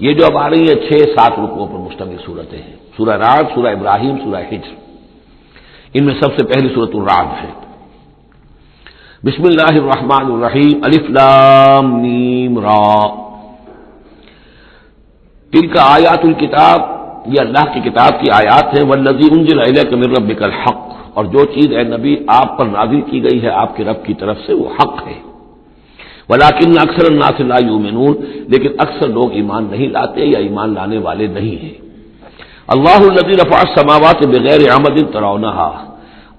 یہ جو اب آ رہی ہے 6-7 رکوعوں پر مشتمل صورتیں ہیں، سورہ رعد، سورہ ابراہیم، سورہ حجر۔ ان میں سب سے پہلی سورۃ الرعد ہے۔ بسم اللہ الرحمن الرحیم، الف لام میم را، تلک آیات الکتاب، یہ اللہ کی کتاب کی آیات ہیں، والذی انزل الیک من ربک الحق، اور جو چیز اے نبی آپ پر نازل کی گئی ہے آپ کے رب کی طرف سے وہ حق ہے، ولکن اکثر الناس لا یؤمنون، لیکن اکثر لوگ ایمان نہیں لاتے یا ایمان لانے والے نہیں ہیں۔ اللہ الذی رفع السماوات بغیر عمد ترونہا،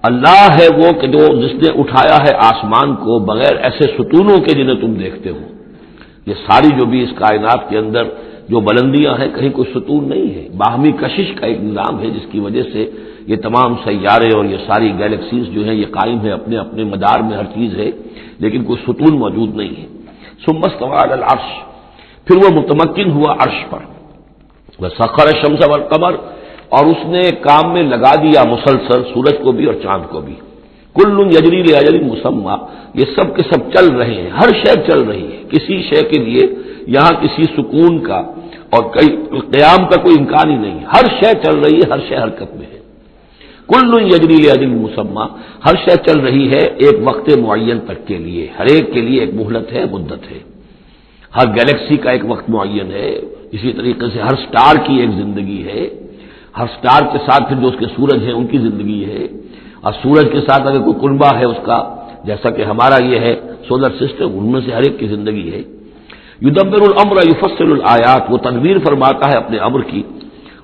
اللہ ہے وہ کہ جو جس نے اٹھایا ہے آسمان کو بغیر ایسے ستونوں کے جنہیں تم دیکھتے ہو۔ یہ ساری جو بھی اس کائنات کے اندر جو بلندیاں ہیں کہیں کوئی ستون نہیں ہے، باہمی کشش کا ایک نظام ہے جس کی وجہ سے یہ تمام سیارے اور یہ ساری گیلیکسیز جو ہیں یہ قائم ہے، اپنے اپنے مدار میں ہر چیز ہے، لیکن کوئی ستون موجود نہیں ہے۔ ثم استوى على العرش، پھر وہ متمکن ہوا عرش پر، وسخر الشمس والقمر، اور اس نے کام میں لگا دیا مسلسل سورج کو بھی اور چاند کو بھی، کل یجری لاجل مسمى، یہ سب کے سب چل رہے ہیں، ہر شے چل رہی ہے، کسی شے کے لیے یہاں کسی سکون کا اور قیام کا کوئی امکان ہی نہیں، ہر شے چل رہی ہے، ہر شے حرکت میں ہے۔ کل یجری لاجل مسمى، ہر شے چل رہی ہے ایک وقت معین تک کے لیے، ہر ایک کے لیے ایک مہلت ہے، مدت ہے، ہر گیلیکسی کا ایک وقت معین ہے، اسی طریقے سے ہر سٹار کی ایک زندگی ہے، ہر سٹار کے ساتھ پھر جو اس کے سورج ہیں ان کی زندگی ہے، اور سورج کے ساتھ اگر کوئی کنبہ ہے اس کا، جیسا کہ ہمارا یہ ہے سولر سسٹم، ان میں سے ہر ایک کی زندگی ہے۔ یدبر الامر یفصل الآیات، وہ تدبیر فرماتا ہے اپنے امر کی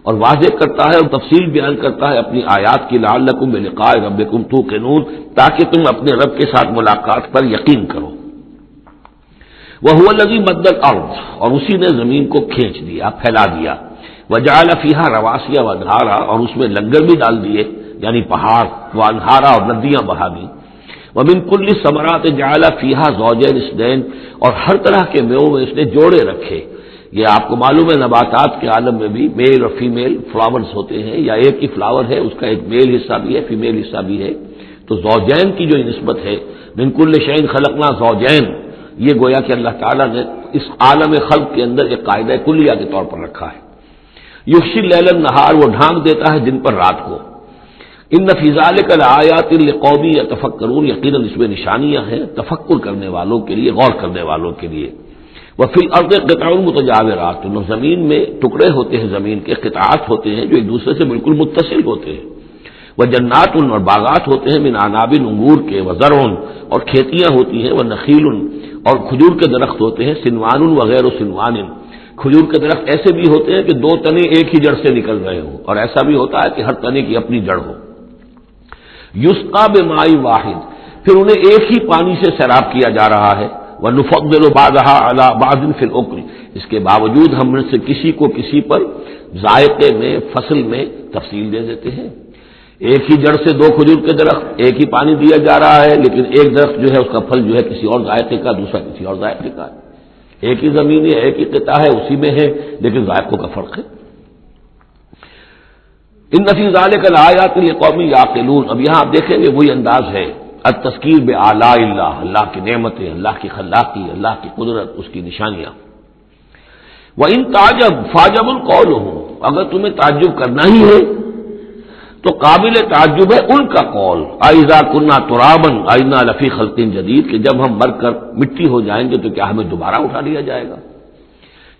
اور واضح کرتا ہے اور تفصیل بیان کرتا ہے اپنی آیات کی، لعلکم بلقاء ربکم توقنون، تاکہ تم اپنے رب کے ساتھ ملاقات پر یقین کرو۔ وَهُوَ الَّذِي مَدَّ الْأَرْضَ، اور اسی نے زمین کو کھینچ دیا، پھیلا دیا، وَجَعَلَ فِيهَا رَوَاسِيَ وَأَنْهَارًا، اور اس میں لنگر بھی ڈال دیے یعنی پہاڑ، وَأَنْهَارًا، اور ندیاں بہا دی، وَمِن كُلِّ الثَّمَرَاتِ جَعَلَ فِيهَا زَوْجَيْنِ اثْنَيْنِ، اور ہر طرح کے میووں میں اس نے جوڑے رکھے۔ یہ آپ کو معلوم ہے نباتات کے عالم میں بھی میل اور فیمیل فلاورز ہوتے ہیں، یا ایک ہی فلاور ہے اس کا ایک میل حصہ بھی ہے، فیمیل حصہ بھی ہے، تو زوجین کی جو نسبت ہے، من کل شیء خلقنا زوجین، یہ گویا کہ اللہ تعالیٰ نے اس عالم خلق کے اندر ایک قاعدہ کلیہ کے طور پر رکھا ہے۔ یغشی اللیل النہار، وہ ڈھانک دیتا ہے دن پر رات کو۔ ان فی ذلک لآیات لقوم یتفکرون، یقیناً اس میں نشانیاں ہیں تفکر کرنے والوں کے لیے، غور کرنے والوں کے لیے۔ وفی الارض قطع متجاورات، زمین میں ٹکڑے ہوتے ہیں، زمین کے قطعات ہوتے ہیں جو ایک دوسرے سے بالکل متصل ہوتے ہیں۔ وجنات، اور باغات ہوتے ہیں، من عناب، انگور کے، وزرع، اور کھیتیاں ہوتی ہیں، ونخیل، اور کھجور کے درخت ہوتے ہیں، سنوان وغیر سنوان، کھجور کے درخت ایسے بھی ہوتے ہیں کہ دو تنے ایک ہی جڑ سے نکل رہے ہوں، اور ایسا بھی ہوتا ہے کہ ہر تنے کی اپنی جڑ ہو۔ یسقا بماء واحد، پھر انہیں ایک ہی پانی سے سیراب کیا جا رہا ہے، ونفضل بعضها على بعض في الاكل، اس کے باوجود ہم میں سے کسی کو کسی پر ذائقے میں، فصل میں تفصیل دے دیتے ہیں۔ ایک ہی جڑ سے دو کھجور کے درخت، ایک ہی پانی دیا جا رہا ہے، لیکن ایک درخت جو ہے اس کا پھل جو ہے کسی اور ذائقے کا، دوسرا کسی اور ذائقے کا ہے۔ ایک ہی زمین ہے، ایک ہی قطعہ ہے، اسی میں ہے، لیکن ذائقوں کا فرق ہے۔ ان فی ذلک لآیات لقوم یعقلون، اب یہاں آپ دیکھیں گے وہی انداز ہے، التذکیر بآلاء اللہ، اللہ کی نعمتیں، اللہ کی خلاقی، اللہ کی قدرت، اس کی نشانیاں۔ وَإِن تَعْجَبْ فَعْجَبٌ قَوْلُهُ، اگر تمہیں تعجب کرنا ہی ہے تو قابل تعجب ہے ان کا قول، اَإِذَا كُنَّا تُرَابًا أَإِنَّا لَفِي خَلْقٍ جَدِيدٍ، کہ جب ہم مر کر مٹی ہو جائیں گے تو کیا ہمیں دوبارہ اٹھا لیا جائے گا؟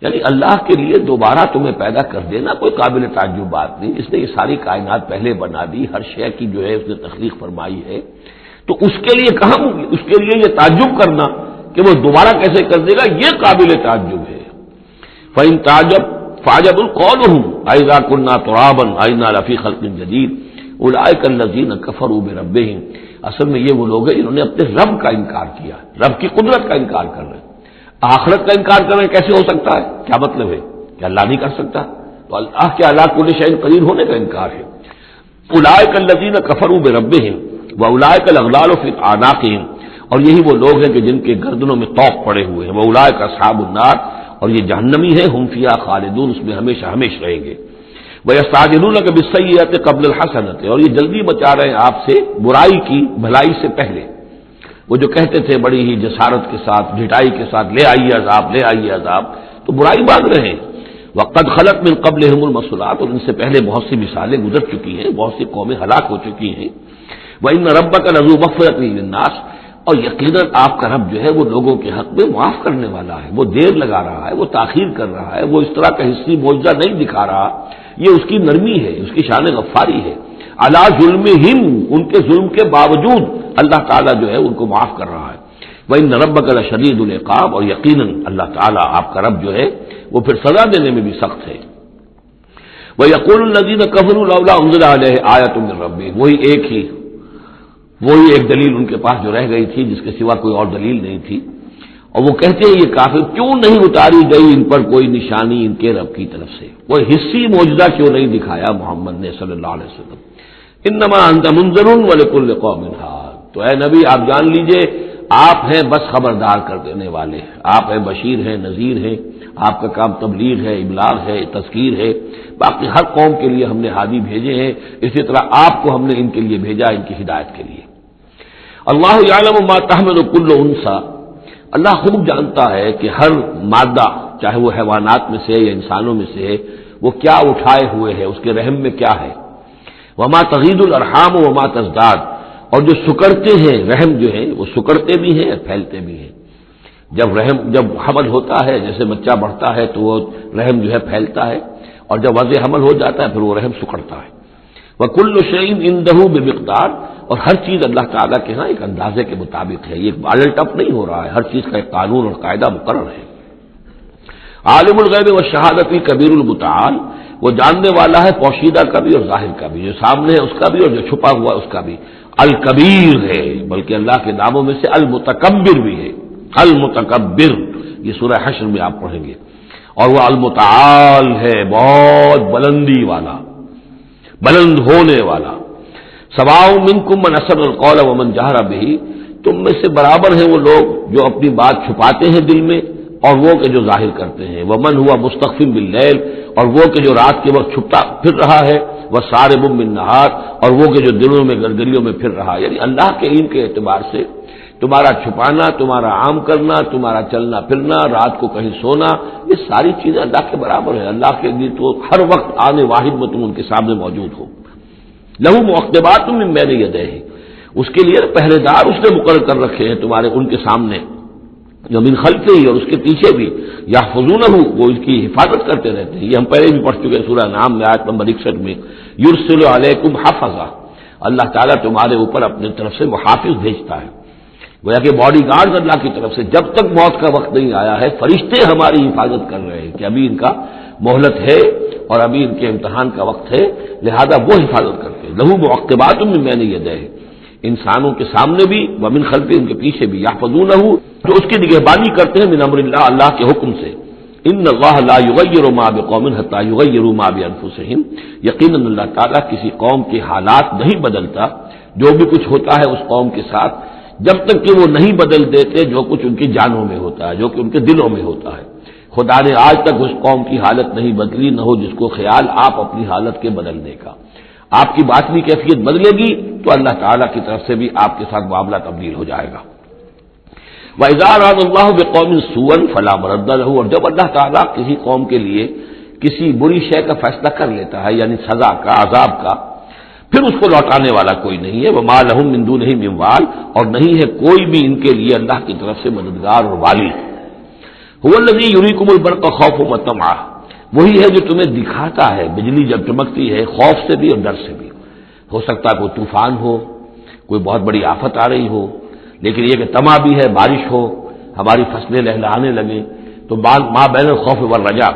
یعنی اللہ کے لیے دوبارہ تمہیں پیدا کر دینا کوئی قابل تعجب بات نہیں، اس نے یہ ساری کائنات پہلے بنا دی، ہر شے کی جو ہے اس نے تخلیق فرمائی ہے، تو اس کے لیے کہاں ہوگی، اس کے لیے یہ تعجب کرنا کہ وہ دوبارہ کیسے کر دے گا، یہ قابل تعجب ہے۔ فَإِن تَعْجَبْ فَعْجَبٌ قَوْلُهُمْ أَإِذَا كُنَّا تُرَابًا أَإِنَّا لَفِي خَلْقٍ جَدِيدٍ أُولَٰئِكَ الَّذِينَ كَفَرُوا بِرَبِّهِمْ، اصل میں یہ وہ لوگ ہیں جنہوں نے اپنے رب کا انکار کیا، رب کی قدرت کا انکار کر رہے ہیں، آخرت کا انکار کر رہے ہیں، کیسے ہو سکتا ہے، کیا مطلب ہے کہ اللہ نہیں کر سکتا، تو اللہ کے علی کل شیء قدیر ہونے کا انکار ہے۔ أُولَٰئِكَ الَّذِينَ كَفَرُوا بِرَبِّهِمْ وَأُولَٰئِكَ الْأَغْلَالُ فِي أَعْنَاقِهِمْ، اور یہی وہ لوگ ہیں کہ جن کے گردنوں میں طوق پڑے ہوئے ہیں، وَأُولَٰئِكَ أَصْحَابُ النَّارِ، اور یہ جہنمی ہے، ہم فیہا خالدون، اس میں ہمیشہ ہمیشہ رہیں گے۔ وَيَسْتَعْجِلُونَكَ بِالسَّيِّئَةِ قَبْلَ الْحَسَنَةِ، اور یہ جلدی مچا رہے ہیں آپ سے برائی کی بھلائی سے پہلے، وہ جو کہتے تھے بڑی ہی جسارت کے ساتھ، ڈھٹائی کے ساتھ، لے آئیے عذاب، لے آئیے عذاب، تو برائی مانگ رہے ہیں۔ وقد خلت من قبلہم المثلات، اور ان سے پہلے بہت سی مثالیں گزر چکی ہیں، بہت سی قومیں ہلاک ہو چکی ہیں. وَإِنَّ رَبَّكَ لَذُو مَغْفِرَةٍ لِلنَّاسِ، اور یقیناً آپ کا رب جو ہے وہ لوگوں کے حق میں معاف کرنے والا ہے. وہ دیر لگا رہا ہے، وہ تاخیر کر رہا ہے، وہ اس طرح کا حصی معجزہ نہیں دکھا رہا. یہ اس کی نرمی ہے، اس کی شان غفاری ہے. علی ظلمہم، ان کے ظلم کے باوجود اللہ تعالیٰ جو ہے ان کو معاف کر رہا ہے. وَإِنَّ رَبَّكَ لَشَدِيدُ الْعِقَابِ، اور یقیناً اللہ تعالیٰ آپ کا رب جو ہے وہ پھر سزا دینے میں بھی سخت ہے. وَيَقُولُ الَّذِينَ كَفَرُوا لَوْلَا أُنزِلَ عَلَيْهِ آيَةٌ مِّن رَّبِّهِ، وہی ایک دلیل ان کے پاس جو رہ گئی تھی، جس کے سوا کوئی اور دلیل نہیں تھی. اور وہ کہتے ہیں یہ کافر، کیوں نہیں اتاری گئی ان پر کوئی نشانی ان کے رب کی طرف سے، وہ حصی معجزہ کیوں نہیں دکھایا محمد نے صلی اللہ علیہ وسلم. انما انت منذر ولکل قوم ہاد، تو اے نبی آپ جان لیجئے آپ ہیں بس خبردار کر دینے والے، آپ ہیں بشیر ہیں، نذیر ہیں. آپ کا کام تبلیغ ہے، ابلاغ ہے، تذکیر ہے. باقی ہر قوم کے لیے ہم نے ہادی بھیجے ہیں، اسی طرح آپ کو ہم نے ان کے لیے بھیجا، ان کی ہدایت کے لیے. اللہ یعلم ما تحمل کل انثی، اللہ خوب جانتا ہے کہ ہر مادہ، چاہے وہ حیوانات میں سے یا انسانوں میں سے ہے، وہ کیا اٹھائے ہوئے ہے، اس کے رحم میں کیا ہے. وما تغید الارحام وما تزداد، اور جو سکڑتے ہیں رحم جو ہے وہ سکڑتے بھی ہیں اور پھیلتے بھی ہیں. جب حمل ہوتا ہے، جیسے بچہ بڑھتا ہے تو وہ رحم جو ہے پھیلتا ہے، اور جب وضع حمل ہو جاتا ہے پھر وہ رحم سکڑتا ہے. وَكُلُّ شَيْءٍ عِندَهُ بِمِقْدَارٍ، اور ہر چیز اللہ تعالیٰ کے ہاں ایک اندازے کے مطابق ہے. یہ بالل ٹپ نہیں ہو رہا ہے، ہر چیز کا ایک قانون اور قاعدہ مقرر ہے. عالم الغیب والشہادۃ الکبیر المتعال، وہ جاننے والا ہے پوشیدہ کا بھی اور ظاہر کا بھی، جو سامنے ہے اس کا بھی اور جو چھپا ہوا ہے اس کا بھی. الکبیر ہے، بلکہ اللہ کے ناموں میں سے المتکبر بھی ہے. المتکبر، یہ سورہ حشر میں آپ پڑھیں گے. اور وہ المتعال ہے، بہت بلندی والا، بلند ہونے والا. سواء منکم من اسر القول ومن جہر بہ، تم میں سے برابر ہیں وہ لوگ جو اپنی بات چھپاتے ہیں دل میں اور وہ کہ جو ظاہر کرتے ہیں. ومن ہوا مستخف باللیل، اور وہ کہ جو رات کے وقت چھپتا پھر رہا ہے. وسارب بالنہار، اور وہ کہ جو دنوں میں گلگلیوں میں پھر رہا ہے. یعنی اللہ کے علم کے اعتبار سے تمہارا چھپانا، تمہارا عام کرنا، تمہارا چلنا پھرنا، رات کو کہیں سونا، یہ ساری چیزیں اللہ کے برابر ہے. اللہ کے لیے تو ہر وقت آنے واحد میں تم ان کے سامنے موجود ہو. لہو معقبات من بین یدیہ، اس کے لیے پہرے دار اس نے مقرر کر رکھے ہیں تمہارے ان کے سامنے، جو من خلفہ ہی اور اس کے پیچھے بھی. یحفظونہ، وہ اس کی حفاظت کرتے رہتے ہیں. یہ ہم پہلے بھی پڑھ چکے ہیں سورہ انعام میں آیت نمبر 61 میں. یرسل علیکم حفظہ، اللہ تعالیٰ تمہارے اوپر اپنے طرف سے محافظ بھیجتا ہے. گویا کہ باڈی گارڈ اللہ کی طرف سے، جب تک موت کا وقت نہیں آیا ہے فرشتے ہماری حفاظت کر رہے ہیں کہ ابھی ان کا مہلت ہے اور ابھی ان کے امتحان کا وقت ہے، لہذا وہ حفاظت کرتے ہیں. لہو معقبات من بین یدیہ، انسانوں کے سامنے بھی ومن خلفہ، ان کے پیچھے بھی. یحفظونہ، جو اس کی نگہبانی کرتے ہیں من امر اللہ، اللہ کے حکم سے. ان اللہ لا یغیر ما بقوم حتی یغیروا ما بانفسہم، یقیناً اللہ تعالیٰ کسی قوم کے حالات نہیں بدلتا، جو بھی کچھ ہوتا ہے اس قوم کے ساتھ، جب تک کہ وہ نہیں بدل دیتے جو کچھ ان کی جانوں میں ہوتا ہے، جو کہ ان کے دلوں میں ہوتا ہے. خدا نے آج تک اس قوم کی حالت نہیں بدلی، نہ ہو جس کو خیال آپ اپنی حالت کے بدلنے کا. آپ کی باطنی کیفیت بدلے گی تو اللہ تعالیٰ کی طرف سے بھی آپ کے ساتھ معاملہ تبدیل ہو جائے گا. وَإِذَا أَرَادَ اللَّهُ بِقَوْمٍ سُوءًا فَلَا مَرَدَّ لَهُ، اور جب اللہ تعالیٰ کسی قوم کے لیے کسی بری شے کا فیصلہ کر لیتا ہے، یعنی سزا کا، عذاب کا، پھر اس کو لوٹانے والا کوئی نہیں ہے. وَمَا لَهُم مِّن دُونِهِ مِن وَالٍ، اور نہیں ہے کوئی بھی ان کے لیے اللہ کی طرف سے مددگار اور والی. هُوَ الَّذِي يُرِيكُمُ الْبَرْقَ خَوْفًا وَطَمَعًا، وہی ہے جو تمہیں دکھاتا ہے بجلی جب چمکتی ہے، خوف سے بھی اور ڈر سے بھی. ہو سکتا ہے کوئی طوفان ہو، کوئی بہت بڑی آفت آ رہی ہو، لیکن یہ کہ طمع بھی ہے، بارش ہو، ہماری فصلیں لہلہانے لگیں، تو ما بین الخوف والرجاء.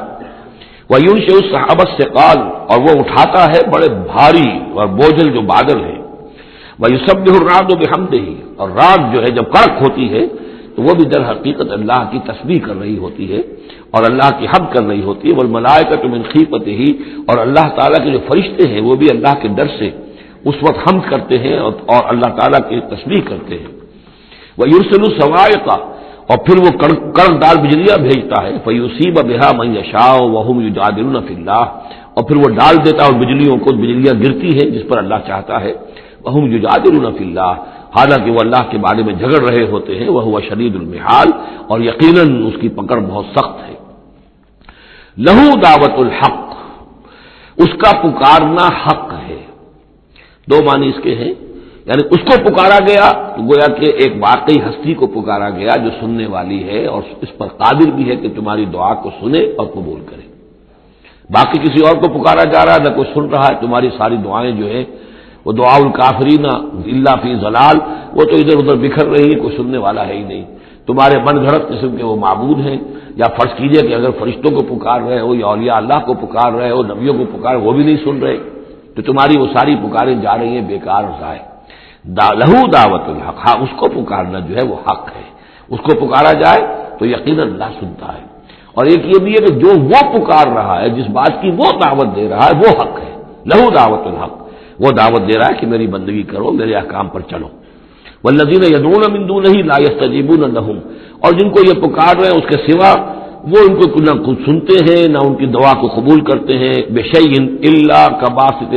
وَيُنشِئُ السَّحَابَ الثِّقَالَ، اور وہ اٹھاتا ہے بڑے بھاری اور بوجھل جو بادل ہیں. وَيُسَبِّحُ الرَّعْدُ بِحَمْدِهِ، اور رات جو ہے جب کڑک ہوتی ہے تو وہ بھی در حقیقت اللہ کی تسبیح کر رہی ہوتی ہے اور اللہ کی حمد کر رہی ہوتی ہے. وَالْمَلَائِكَةُ مِنْ خِیفَتِهِ، اور اللہ تعالیٰ کے جو فرشتے ہیں وہ بھی اللہ کے ڈر سے اس وقت حمد کرتے ہیں اور اللہ تعالیٰ کی تسبیح کرتے ہیں. وَيُرْسِلُ الصَّوَاعِقَ، اور پھر وہ کڑک دار بجلیاں بھیجتا ہے. فَيُصِيبَ بِهَا مَن يَشَاءُ وَهُمْ يُجَادِلُونَ فِي اللَّهِ، اور پھر وہ ڈال دیتا ہے بجلیوں کو، بجلیاں گرتی ہیں جس پر اللہ چاہتا ہے. وَهُمْ يُجَادِلُونَ فِي اللَّهِ، حالانکہ وہ اللہ کے بارے میں جھگڑ رہے ہوتے ہیں. وَهُوَ شَدِيدُ الْمِحَالِ، اور یقیناً اس کی پکڑ بہت سخت ہے. لہو دعوت الحق، اس کا پکارنا حق ہے. دو معنی اس کے ہیں، یعنی اس کو پکارا گیا تو گویا کہ ایک واقعی ہستی کو پکارا گیا جو سننے والی ہے اور اس پر قادر بھی ہے کہ تمہاری دعا کو سنے اور قبول کرے. باقی کسی اور کو پکارا جا رہا ہے، نہ کوئی سن رہا ہے. تمہاری ساری دعائیں جو ہیں وہ دعاء الکافرین الا فی ضلال، وہ تو ادھر ادھر بکھر رہی ہے، کوئی سننے والا ہے ہی نہیں. تمہارے من گھڑت قسم کے وہ معبود ہیں، یا فرض کیجئے کہ اگر فرشتوں کو پکار رہے ہو یا اولیاء اللہ کو پکار رہے ہو، نبیوں کو پکار، وہ بھی نہیں سن رہے، تو تمہاری وہ ساری پکاریں جا رہی ہیں بیکار اور ضائع. لہو دعوت الحق، ہاں اس کو پکارنا جو ہے وہ حق ہے. اس کو پکارا جائے تو یقیناً اللہ سنتا ہے. اور ایک یہ بھی ہے کہ جو وہ پکار رہا ہے، جس بات کی وہ دعوت دے رہا ہے، وہ حق ہے. لہو دعوت الحق، وہ دعوت دے رہا ہے کہ میری بندگی کرو، میرے احکام پر چلو. والذین یدعون من دونہ لا یستجیبون لہم، اور جن کو یہ پکار رہے ہیں اس کے سوا وہ ان کو نہ کچھ سنتے ہیں نہ ان کی دعا کو قبول کرتے ہیں. بشیء الا کباسط،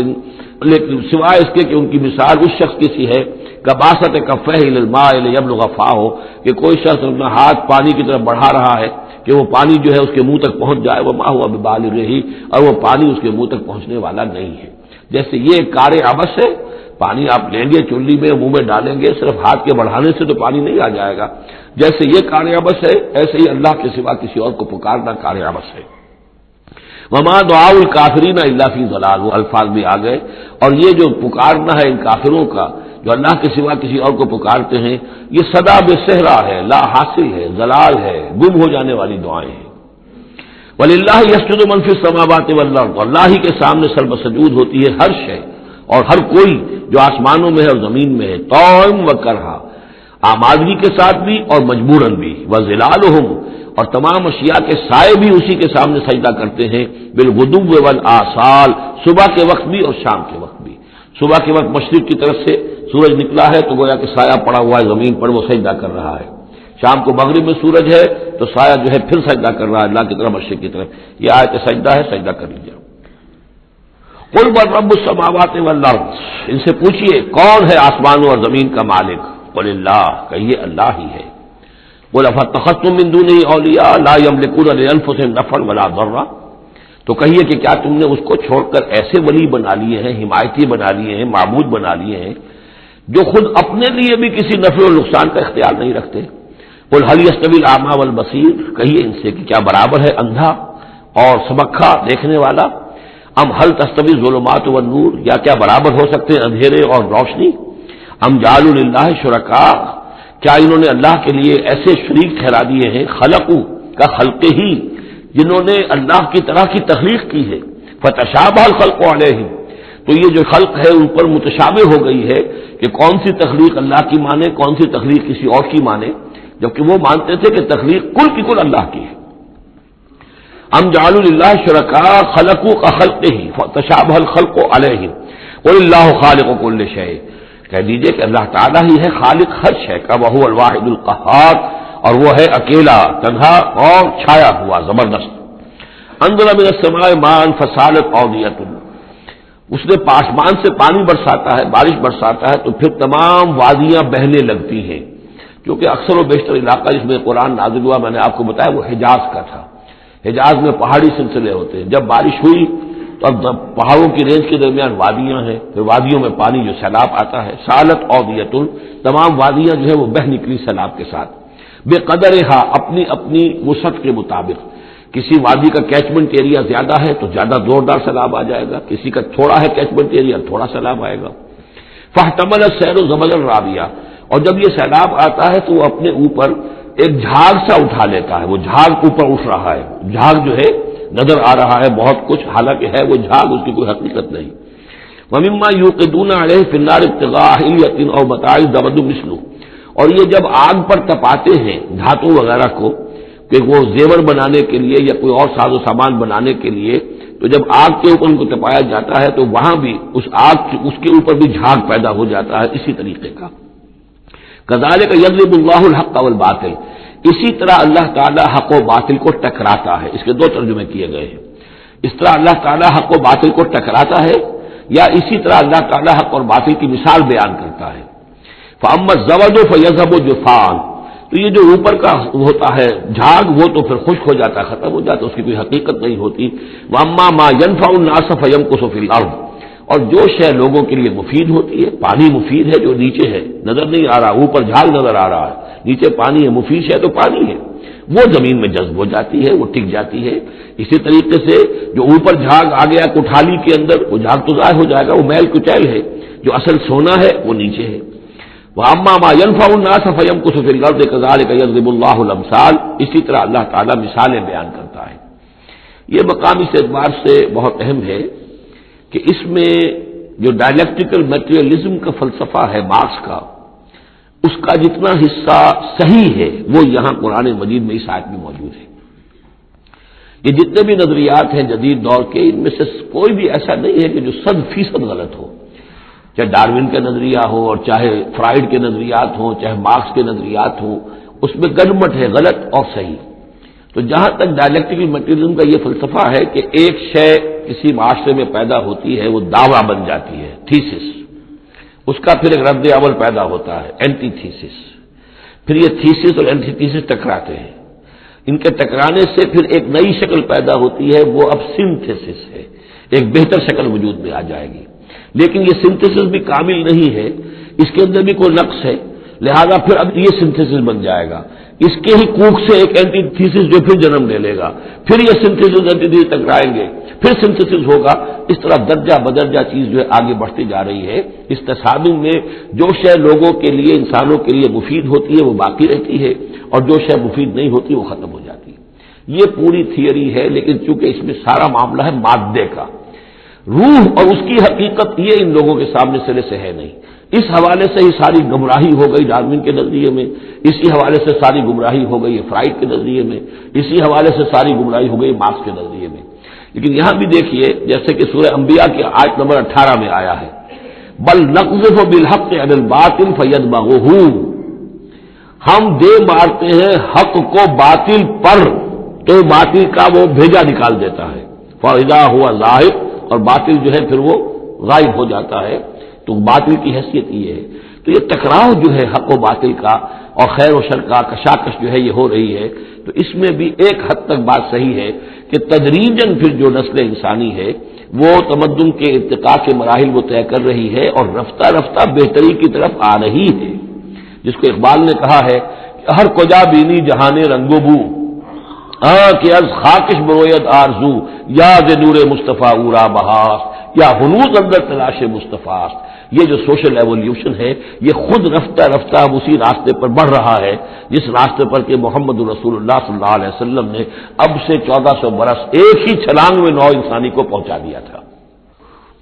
لیکن سوائے اس کے کہ ان کی مثال اس شخص کی سی ہے کباسط کفہ الی الماء لیبلغ فاہ، کہ کوئی شخص اپنا ہاتھ پانی کی طرف بڑھا رہا ہے کہ وہ پانی جو ہے اس کے منہ تک پہنچ جائے. وما هو ببالغہ، اور وہ پانی اس کے منہ تک پہنچنے والا نہیں ہے. جیسے یہ کار عبث ہے، پانی آپ لیں گے چلی میں منہ میں ڈالیں گے، صرف ہاتھ کے بڑھانے سے تو پانی نہیں آ جائے گا. جیسے یہ کار عبث ہے، ایسے ہی اللہ کے سوا کسی اور کو پکارنا کار عبث ہے. وما دعاء الکافرین الا فی ضلال، وہ الفاظ بھی آ گئے. اور یہ جو پکارنا ہے ان کافروں کا جو اللہ کے سوا کسی اور کو پکارتے ہیں، یہ صدا بے صحرا ہے، لا حاصل ہے، ضلال ہے، گم ہو جانے والی دعائیں ہیں. وللہ یسجد من فی السماوات والارض، اللہ ہی کے سامنے سر بسجود ہوتی ہے ہر شے اور ہر کوئی جو آسمانوں میں ہے اور زمین میں ہے، طوعا و کرہا، آمادگی کے ساتھ بھی اور مجبوراً بھی. وظلالہم، اور تمام اشیاء کے سائے بھی اسی کے سامنے سجدہ کرتے ہیں. بالغدو والآصال، صبح کے وقت بھی اور شام کے وقت بھی. صبح کے وقت مشرق کی طرف سے سورج نکلا ہے تو گویا کہ سایہ پڑا ہوا ہے زمین پر، وہ سجدہ کر رہا ہے. شام کو مغرب میں سورج ہے تو سایہ جو ہے پھر سجدہ کر رہا ہے اللہ کی طرف مشرق کی طرف. یہ آیت سجدہ ہے، سجدہ کر لیجیے. قل من رب السماوات والارض، ان سے پوچھئے کون ہے آسمانوں اور زمین کا مالک. قل اللہ، کہیے اللہ ہی ہے. قل افاتخذتم من دونہ اولیاء لا یملکون لانفسہم نفعا ولا ضرا، تو کہیے کہ کیا تم نے اس کو چھوڑ کر ایسے ولی بنا لیے ہیں، حمایتی بنا لیے ہیں، معبود بنا لیے ہیں جو خود اپنے لیے بھی کسی نفع و نقصان کا اختیار نہیں رکھتے. قل هل يستوي الاعمى والبصير، کہیے ان سے کہ کیا برابر ہے اندھا اور سمکھا دیکھنے والا. ام هل تستوي الظلمات والنور، یا کیا برابر ہو سکتے ہیں اندھیرے اور روشنی. ام جعلوا للہ شرکاء، کیا انہوں نے اللہ کے لیے ایسے شریک ٹھہرا دیے ہیں، خلقوا کا خلق ہی، جنہوں نے اللہ کی طرح کی تخلیق کی ہے. فتشابہ الخلق علیہم، تو یہ جو خلق ہے ان پر متشابہ ہو گئی ہے کہ کون سی تخلیق اللہ کی مانے، کون سی تخلیق کسی اور کی مانے، جبکہ وہ مانتے تھے کہ تخلیق کل کی کل اللہ کی ہے. ام جعلوا للہ شرکاء خلقوا كخلقہ فتشابہ الخلق علیہم قل اللہ خالق کل شیء، کہہ دیجئے کہ اللہ تعالیٰ ہی ہے خالق ہر شے کا. وہو الواحد القہار، اور وہ ہے اکیلا، تنہا اور چھایا ہوا، زبردست. انزل من السماء ماء فسالت اودیۃ، اس نے آسمان سے پانی برساتا ہے، بارش برساتا ہے تو پھر تمام وادیاں بہنے لگتی ہیں. کیونکہ اکثر و بیشتر علاقہ جس میں قرآن نازل ہوا میں نے آپ کو بتایا وہ حجاز کا تھا. حجاز میں پہاڑی سلسلے ہوتے ہیں. جب بارش ہوئی تو اب پہاڑوں کی رینج کے درمیان وادیاں ہیں، پھر وادیوں میں پانی جو سیلاب آتا ہے. سالت اودیۃ، تمام وادیاں جو ہے وہ بہ نکلی سیلاب کے ساتھ. بے قدرہا، اپنی اپنی وسعت کے مطابق. کسی وادی کا کیچمنٹ ایریا زیادہ ہے تو زیادہ زوردار سیلاب آ جائے گا، کسی کا تھوڑا ہے کیچمنٹ ایریا تھوڑا سیلاب آئے گا. فاحتمل السیل زبدا رابیہ، اور جب یہ سیلاب آتا ہے تو وہ اپنے اوپر ایک جھاگ سا اٹھا لیتا ہے. وہ جھاگ اوپر اٹھ رہا ہے، جھاگ جو ہے نظر آ رہا ہے بہت کچھ، حالانکہ ہے وہ جھاگ، اس کی کوئی حقیقت نہیں. ومما یوقدون علیہ فی النار ابتغاء حلیۃ او متاع زبد مثلہ، اور یہ جب آگ پر تپاتے ہیں دھاتوں وغیرہ کو کہ وہ زیور بنانے کے لیے یا کوئی اور ساز و سامان بنانے کے لیے، تو جب آگ کے اوپر ان کو تپایا جاتا ہے تو وہاں بھی اس آگ اس کے اوپر بھی جھاگ پیدا ہو جاتا ہے اسی طریقے کا. کذالک یضرب اللہ الحق والباطل، اسی طرح اللہ تعالیٰ حق و باطل کو ٹکراتا ہے. اس کے دو ترجمے کیے گئے ہیں. اس طرح اللہ تعالیٰ حق و باطل کو ٹکراتا ہے، یا اسی طرح اللہ تعالیٰ حق اور باطل کی مثال بیان کرتا ہے. فَأَمَّا الزَّبَدُ فَيَذْهَبُ جُفَاءً، تو یہ جو اوپر کا ہوتا ہے جھاگ وہ تو پھر خشک ہو جاتا ہے، ختم ہو جاتا ہے، اس کی کوئی حقیقت نہیں ہوتی۔ وَأَمَّا مَا يَنْفَعُ النَّاسَ فَيَمْكُثُ فِي الْأَرْضِ، اور جو شے لوگوں کے لیے مفید ہوتی ہے، پانی مفید ہے جو نیچے ہے، نظر نہیں آ رہا، اوپر جھاگ نظر آ رہا ہے، نیچے پانی ہے، مفید ہے تو پانی ہے، وہ زمین میں جذب ہو جاتی ہے، وہ ٹک جاتی ہے۔ اسی طریقے سے جو اوپر جھاگ آ گیا کوٹھالی کے اندر، وہ جھاگ تو ضائع ہو جائے گا، وہ میل کچیل ہے، جو اصل سونا ہے وہ نیچے ہے۔ وَأَمَّا مَا يَنْفَعُ النَّاسَ فَيَمْكُثُ فِي الْأَرْضِ كَذَلِكَ يَضْرِبُ اللَّهُ الْأَمْثَالَ، اسی طرح اللہ تعالیٰ مثالیں بیان کرتا ہے۔ یہ مقام اس اعتبار سے بہت اہم ہے کہ اس میں جو ڈائلیکٹیکل میٹیریلزم کا فلسفہ ہے مارکس کا، اس کا جتنا حصہ صحیح ہے وہ یہاں قرآن مجید میں اس آیت میں موجود ہے۔ یہ جتنے بھی نظریات ہیں جدید دور کے، ان میں سے کوئی بھی ایسا نہیں ہے کہ جو 100% غلط ہو، چاہے ڈاروین کا نظریہ ہو اور چاہے فرائیڈ کے نظریات ہوں، چاہے مارکس کے نظریات ہوں، اس میں گڑبڑ ہے، غلط اور صحیح۔ تو جہاں تک ڈائلیکٹیکل میٹیریلزم کا یہ فلسفہ ہے کہ ایک شے کسی معاشرے میں پیدا ہوتی ہے، وہ دعویٰ بن جاتی ہے، تھیسس، اس کا پھر ایک رد عمل پیدا ہوتا ہے، اینٹی تھیسس، پھر یہ تھیسس اور اینٹی تھیسس ٹکراتے ہیں، ان کے ٹکرانے سے پھر ایک نئی شکل پیدا ہوتی ہے، وہ اب سنتھیسس ہے، ایک بہتر شکل وجود میں آ جائے گی۔ لیکن یہ سنتھیسس بھی کامل نہیں ہے، اس کے اندر بھی کوئی نقص ہے، لہذا پھر اب یہ سنتھیسس بن جائے گا، اس کے ہی کوکھ سے ایک اینٹی تھیسس جو پھر جنم لے لے گا، پھر یہ سنتھیسس اینٹی تھیسس ٹکرائیں گے، پھر سنتھیسس ہوگا، اس طرح درجہ بدرجہ چیز جو ہے آگے بڑھتی جا رہی ہے۔ اس تصادم میں جو شے لوگوں کے لیے، انسانوں کے لیے مفید ہوتی ہے وہ باقی رہتی ہے، اور جو شے مفید نہیں ہوتی وہ ختم ہو جاتی ہے۔ یہ پوری تھیوری ہے، لیکن چونکہ اس میں سارا معاملہ ہے مادے کا، روح اور اس کی حقیقت یہ ان لوگوں کے سامنے سرے سے ہے نہیں۔ اس حوالے سے ہی ساری گمراہی ہو گئی ڈارون کے نظریے میں، اسی حوالے سے ساری گمراہی ہو گئی فرائیڈ کے نظریے میں، اسی حوالے سے ساری گمراہی ہو گئی مارکس کے نظریے میں۔ لیکن یہاں بھی دیکھیے، جیسے کہ سورہ انبیاء کی آیت نمبر 18 میں آیا ہے، بل نقذف بالحق علی الباطل فیدمغہ، ہم دے مارتے ہیں حق کو باطل پر تو باطل کا وہ بھیجا نکال دیتا ہے، فاذا ہوا ظاہر، اور باطل جو ہے پھر وہ غائب ہو جاتا ہے۔ تو باطل کی حیثیت یہ ہے۔ تو یہ ٹکراؤ جو ہے حق و باطل کا اور خیر و شر کا کشاکش جو ہے یہ ہو رہی ہے، تو اس میں بھی ایک حد تک بات صحیح ہے کہ تدریجاً پھر جو نسل انسانی ہے وہ تمدن کے ارتقاء کے مراحل وہ طے کر رہی ہے اور رفتہ رفتہ بہتری کی طرف آ رہی ہے، جس کو اقبال نے کہا ہے کہ ہر کجا بینی جہان رنگ و بو، کہ از خاکش برویت آرزو، یا ز نور مصطفیٰ اورا بہاس، یا ہنوز اندر تلاش مصطفیٰ۔ یہ جو سوشل ایولیوشن ہے یہ خود رفتہ رفتہ اسی راستے پر بڑھ رہا ہے جس راستے پر کہ محمد رسول اللہ صلی اللہ علیہ وسلم نے اب سے 1400 برس ایک ہی چھلانگ میں نوع انسانی کو پہنچا دیا تھا۔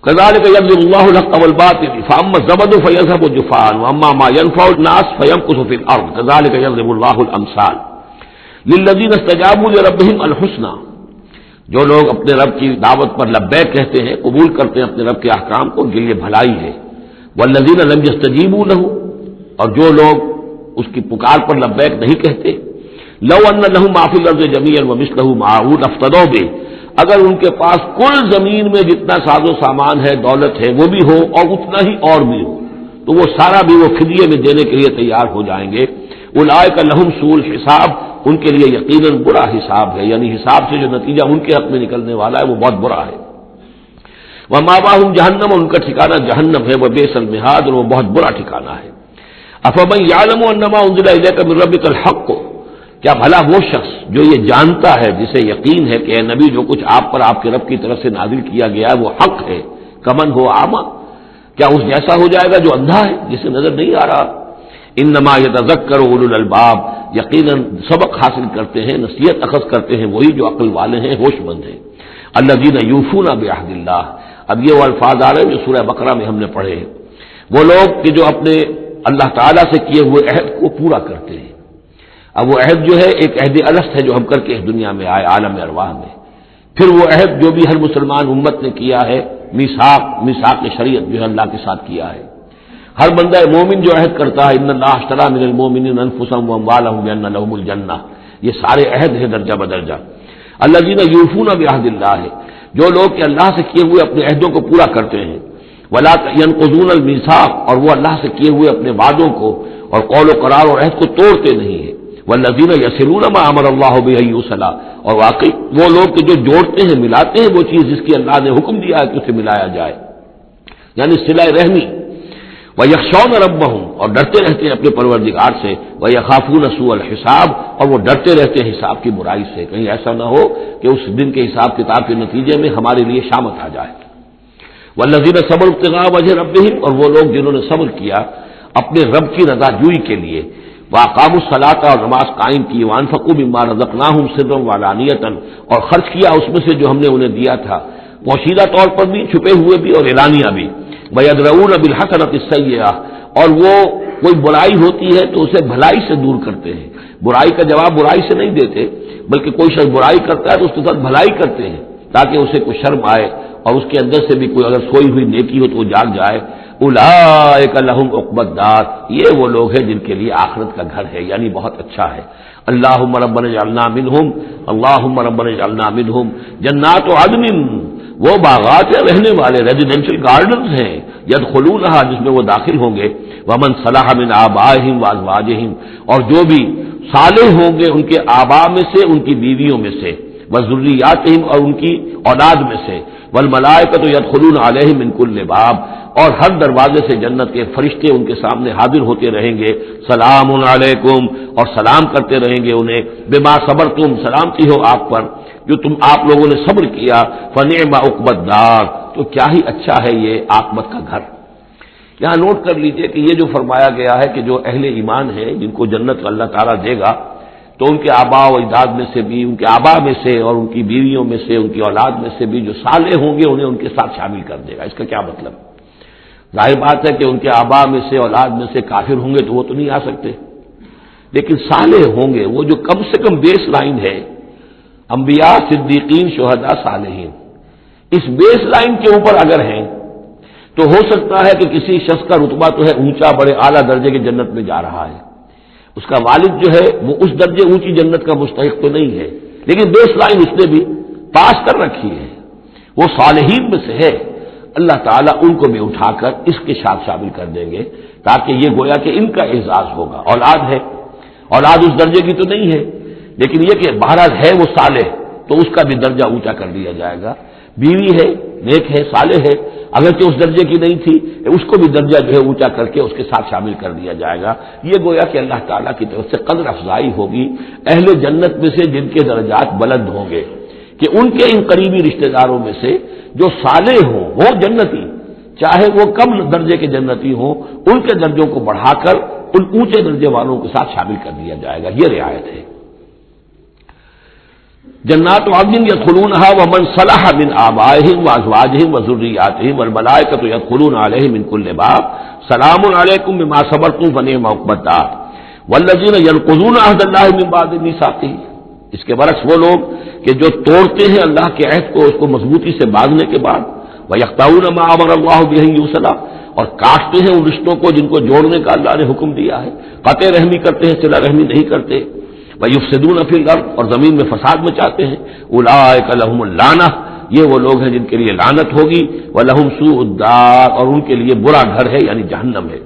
كذلك يضرب الله الحق والباطل فاما الزبد فيذهب جفاء واما ما ينفع الناس فيمكث في الارض كذلك يضرب الله الامثال للذين استجابوا لربهم الحسنى، جو لوگ اپنے رب کی دعوت پر لبیک کہتے ہیں، قبول کرتے ہیں اپنے رب کے احکام کو، ان کے لیے بھلائی ہے۔ والذین لم یستجیبوا لہ، اور جو لوگ اس کی پکار پر لبیک نہیں کہتے، لو ان لہم ما فی الارض جمیعا ومثلہ معہ لافتدوا بہ، اگر ان کے پاس کل زمین میں جتنا ساز و سامان ہے، دولت ہے، وہ بھی ہو اور اتنا ہی اور بھی ہو، تو وہ سارا بھی وہ فدیے میں دینے کے لیے تیار ہو جائیں گے۔ اولئک لہم سوء الحساب، ان کے لیے یقیناً برا حساب ہے، یعنی حساب سے جو نتیجہ ان کے حق میں نکلنے والا ہے وہ بہت برا ہے۔ ومأواہم جہنم، ان کا ٹھکانہ جہنم ہے، وبئس المہاد، اور وہ بہت برا ٹھکانہ ہے۔ افمن یعلم انما انزل الیک من ربک الحق، کیا بھلا وہ شخص جو یہ جانتا ہے، جسے یقین ہے کہ اے نبی جو کچھ آپ پر آپ کے رب کی طرف سے نازل کیا گیا ہے وہ حق ہے، کمن ہو اعمی، کیا اس جیسا ہو جائے گا جو اندھا ہے جسے نظر نہیں آ رہا۔ انما یتذکر اولو الالباب، یقیناً سبق حاصل کرتے ہیں، نصیحت اخذ کرتے ہیں وہی جو عقل والے ہیں، ہوش مند ہیں۔ الذین یوفون بعہد اللہ، اب یہ وہ الفاظ آ رہے ہیں جو سورہ بقرہ میں ہم نے پڑھے ہیں، وہ لوگ کہ جو اپنے اللہ تعالیٰ سے کیے ہوئے عہد کو پورا کرتے ہیں۔ اب وہ عہد جو ہے ایک عہد الست ہے جو ہم کر کے اس دنیا میں آئے عالم ارواح میں، پھر وہ عہد جو بھی ہر مسلمان امت نے کیا ہے، میثاق شریعت جو ہے اللہ کے ساتھ کیا ہے، ہر بندہ مومن جو عہد کرتا ہے، ان اللہ اشتری من المؤمنین انفسهم واموالهم بان لهم الجنہ، یہ سارے عہد ہے درجہ بدرجہ۔ الذین یوفون بعہد اللہ، جو لوگ کہ اللہ سے کیے ہوئے اپنے عہدوں کو پورا کرتے ہیں، ولا ينقضون الميثاق، اور وہ اللہ سے کیے ہوئے اپنے وعدوں کو اور قول و قرار اور عہد کو توڑتے نہیں ہیں۔ والذین یصلون ما امر اللہ بہ ان یوصل، اور واقعی وہ لوگ کہ جو جوڑتے ہیں، ملاتے ہیں وہ چیز جس کی اللہ نے حکم دیا ہے کہ اسے ملایا جائے، یعنی صلہ رحمی۔ وَيَخْشَوْنَ رَبَّهُمْ، اور ڈرتے رہتے ہیں اپنے پروردگار سے، وَيَخَافُونَ سُوءَ الْحِسَابِ، اور وہ ڈرتے رہتے ہیں حساب کی برائی سے، کہیں ایسا نہ ہو کہ اس دن کے حساب کتاب کے نتیجے میں ہمارے لیے شامت آ جائے۔ وَالَّذِينَ صَبَرُوا ابْتِغَاءَ وَجْهِ رَبِّهِمْ، اور وہ لوگ جنہوں نے صبر کیا اپنے رب کی رضا جوئی کے لیے، وَأَقَامُوا الصَّلَاةَ، اور نماز قائم کی، وَأَنفَقُوا مِمَّا رَزَقْنَاهُمْ سِرًّا وَعَلَانِيَةً، اور خرچ کیا اس میں سے جو ہم نے انہیں دیا تھا، پوشیدہ طور پر بھی، چھپے ہوئے بھی اور اعلانیہ بھی۔ وَيَدْرَؤُونَ بِالْحَسَنَةِ السَّيِّئَةَ، اور وہ کوئی برائی ہوتی ہے تو اسے بھلائی سے دور کرتے ہیں، برائی کا جواب برائی سے نہیں دیتے، بلکہ کوئی شخص برائی کرتا ہے تو اس کے ساتھ بھلائی کرتے ہیں تاکہ اسے کوئی شرم آئے اور اس کے اندر سے بھی کوئی اگر سوئی ہوئی نیکی ہو تو وہ جاگ جائے۔ اولئک لہم عقبی الدار، یہ وہ لوگ ہیں جن کے لیے آخرت کا گھر ہے، یعنی بہت اچھا ہے۔ اللہم ربنا اجعلنا منہم، اللہم ربنا اجعلنا منہم۔ جنات عدن، وہ باغات ہیں رہنے والے، ریزیڈینشل گارڈنز ہیں، یدخلونہا، جس میں وہ داخل ہوں گے، ومن صلح من آبائہم وازواجہم، اور جو بھی صالح ہوں گے ان کے آباء میں سے، ان کی بیویوں میں سے، وذریاتہم، اور ان کی اولاد میں سے، والملائکۃ یدخلون علیہم من کل باب، اور ہر دروازے سے جنت کے فرشتے ان کے سامنے حاضر ہوتے رہیں گے، سلام علیکم، اور سلام کرتے رہیں گے انہیں، بما صبرتم، سلامتی ہو آپ پر جو آپ لوگوں نے صبر کیا، فنعم عقبی الدار، تو کیا ہی اچھا ہے یہ عاقبت کا گھر۔ یہاں نوٹ کر لیجئے کہ یہ جو فرمایا گیا ہے کہ جو اہل ایمان ہیں جن کو جنت اللہ تعالیٰ دے گا، تو ان کے آباء و اجداد میں سے بھی، ان کے آباء میں سے اور ان کی بیویوں میں سے، ان کی اولاد میں سے بھی جو صالح ہوں گے انہیں ان کے ساتھ شامل کر دے گا۔ اس کا کیا مطلب؟ ظاہر بات ہے کہ ان کے آباء میں سے، اولاد میں سے کافر ہوں گے تو وہ تو نہیں آ سکتے، لیکن صالح ہوں گے، وہ جو کم سے کم بیس لائن ہے، انبیاء، صدیقین، شہداء، صالحین، اس بیس لائن کے اوپر اگر ہیں تو ہو سکتا ہے کہ کسی شخص کا رتبہ تو ہے اونچا، بڑے اعلیٰ درجے کی جنت میں جا رہا ہے، اس کا والد جو ہے وہ اس درجے اونچی جنت کا مستحق تو نہیں ہے، لیکن بیس لائن اس نے بھی پاس کر رکھی ہے، وہ صالحین میں سے ہے۔ اللہ تعالیٰ ان کو بھی اٹھا کر اس کے ساتھ شامل کر دیں گے تاکہ یہ گویا کہ ان کا اعزاز ہوگا۔ اولاد ہے، اولاد اس درجے کی تو نہیں ہے، لیکن یہ کہ بہرحال ہے وہ صالح، تو اس کا بھی درجہ اونچا کر دیا جائے گا۔ بیوی ہے، نیک ہے، صالح ہے، اگرچہ اس درجے کی نہیں تھی، اس کو بھی درجہ جو ہے اونچا کر کے اس کے ساتھ شامل کر دیا جائے گا۔ یہ گویا کہ اللہ تعالیٰ کی طرف سے قدر افزائی ہوگی اہل جنت میں سے جن کے درجات بلند ہوں گے، کہ ان کے ان قریبی رشتہ داروں میں سے جو صالح ہوں وہ جنتی، چاہے وہ کم درجے کے جنتی ہوں، ان کے درجوں کو بڑھا کر ان اونچے درجے والوں کے ساتھ شامل کر دیا جائے گا۔ یہ رعایت ہے۔ جنات عدن یدخلونہا ومن صلح من آبائہم وازواجہم وذریاتہم والملائکۃ یدخلون علیہم من کل باب سلام علیکم بما صبرتم فنعم عقبی الدار والذین ینقضون عہد اللہ من بعد میثاقہ۔ اس کے برعکس وہ لوگ کہ جو توڑتے ہیں اللہ کے عہد کو، اس کو مضبوطی سے باندھنے کے بعد، وَيَقْطَعُونَ مَا أَمَرَ اللَّهُ بِهِ أَن يُوصَلَ، اور کاٹتے ہیں ان رشتوں کو جن کو جوڑنے کا اللہ نے حکم دیا ہے، قطع رحمی کرتے ہیں، صلہ رحمی نہیں کرتے، وَيُفْسِدُونَ فِي الْأَرْضِ، اور زمین میں فساد مچاتے ہیں، أُولَٰئِكَ لَهُمُ اللَّعْنَةُ، یہ وہ لوگ ہیں جن کے لیے لعنت ہوگی، وَلَهُمْ سُوءُ الدَّارِ، اور ان کے لیے برا گھر ہے یعنی جہنم ہے۔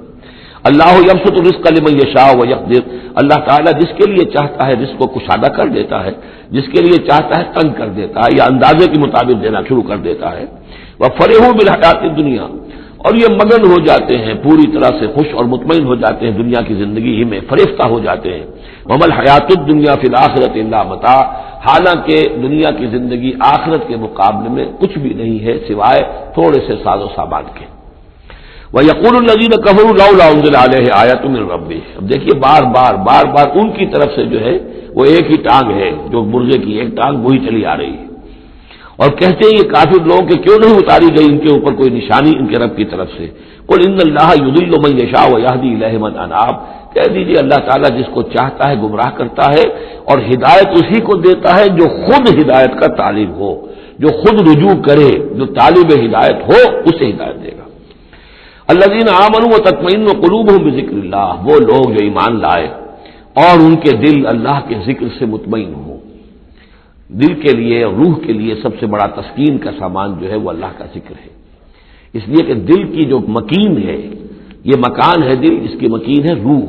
اللہ یبسط الرزق لمن یشاء ویقدر، اللہ تعالیٰ جس کے لیے چاہتا ہے رزق کو کشادہ کر دیتا ہے، جس کے لیے چاہتا ہے تنگ کر دیتا ہے یا اندازے کے مطابق دینا شروع کر دیتا ہے۔ وَفَرِحُوا بِالْحَيَاةِ الدُّنْيَا، اور یہ مگن ہو جاتے ہیں، پوری طرح سے خوش اور مطمئن ہو جاتے ہیں دنیا کی زندگی ہی میں، فریفتہ ہو جاتے ہیں۔ وَمَا الْحَيَاةُ الدُّنْيَا فِي الْآخِرَةِ إِلَّا مَتَاعٌ، حالانکہ دنیا کی زندگی آخرت کے مقابلے میں کچھ بھی نہیں ہے سوائے تھوڑے سے ساز و سامان کے۔ وَيَقُولُ الَّذِينَ كَفَرُوا لَوْلَا أُنزِلَ عَلَيْهِ آيَةٌ مِّن رَّبِّهِ، اب دیکھیے بار بار ان کی طرف سے جو ہے وہ ایک ہی ٹانگ ہے، جو مرغے کی ایک ٹانگ وہی چلی آ رہی ہے، اور کہتے ہیں یہ کافر لوگ کہ کیوں نہیں اتاری گئی ان کے اوپر کوئی نشانی ان کے رب کی طرف سے۔ قُلْ إِنَّ اللَّهَ يُضِلُّ مَن يَشَاءُ وَيَهْدِي إِلَيْهِ مَنْ أَنَابَ، کہہ دیجیے اللہ تعالیٰ جس کو چاہتا ہے گمراہ کرتا ہے، اور ہدایت اسی کو دیتا ہے جو خود ہدایت کا طالب ہو، جو خود رجوع کرے، جو طالب ہدایت ہو اسے ہدایت دے گا۔ الذین آمنوا وتطمئن قلوبهم بذکر اللہ، وہ لوگ جو ایمان لائے اور ان کے دل اللہ کے ذکر سے مطمئن ہوں۔ دل کے لیے، روح کے لیے سب سے بڑا تسکین کا سامان جو ہے وہ اللہ کا ذکر ہے، اس لیے کہ دل کی جو مکین ہے، یہ مکان ہے دل، اس کی مکین ہے روح،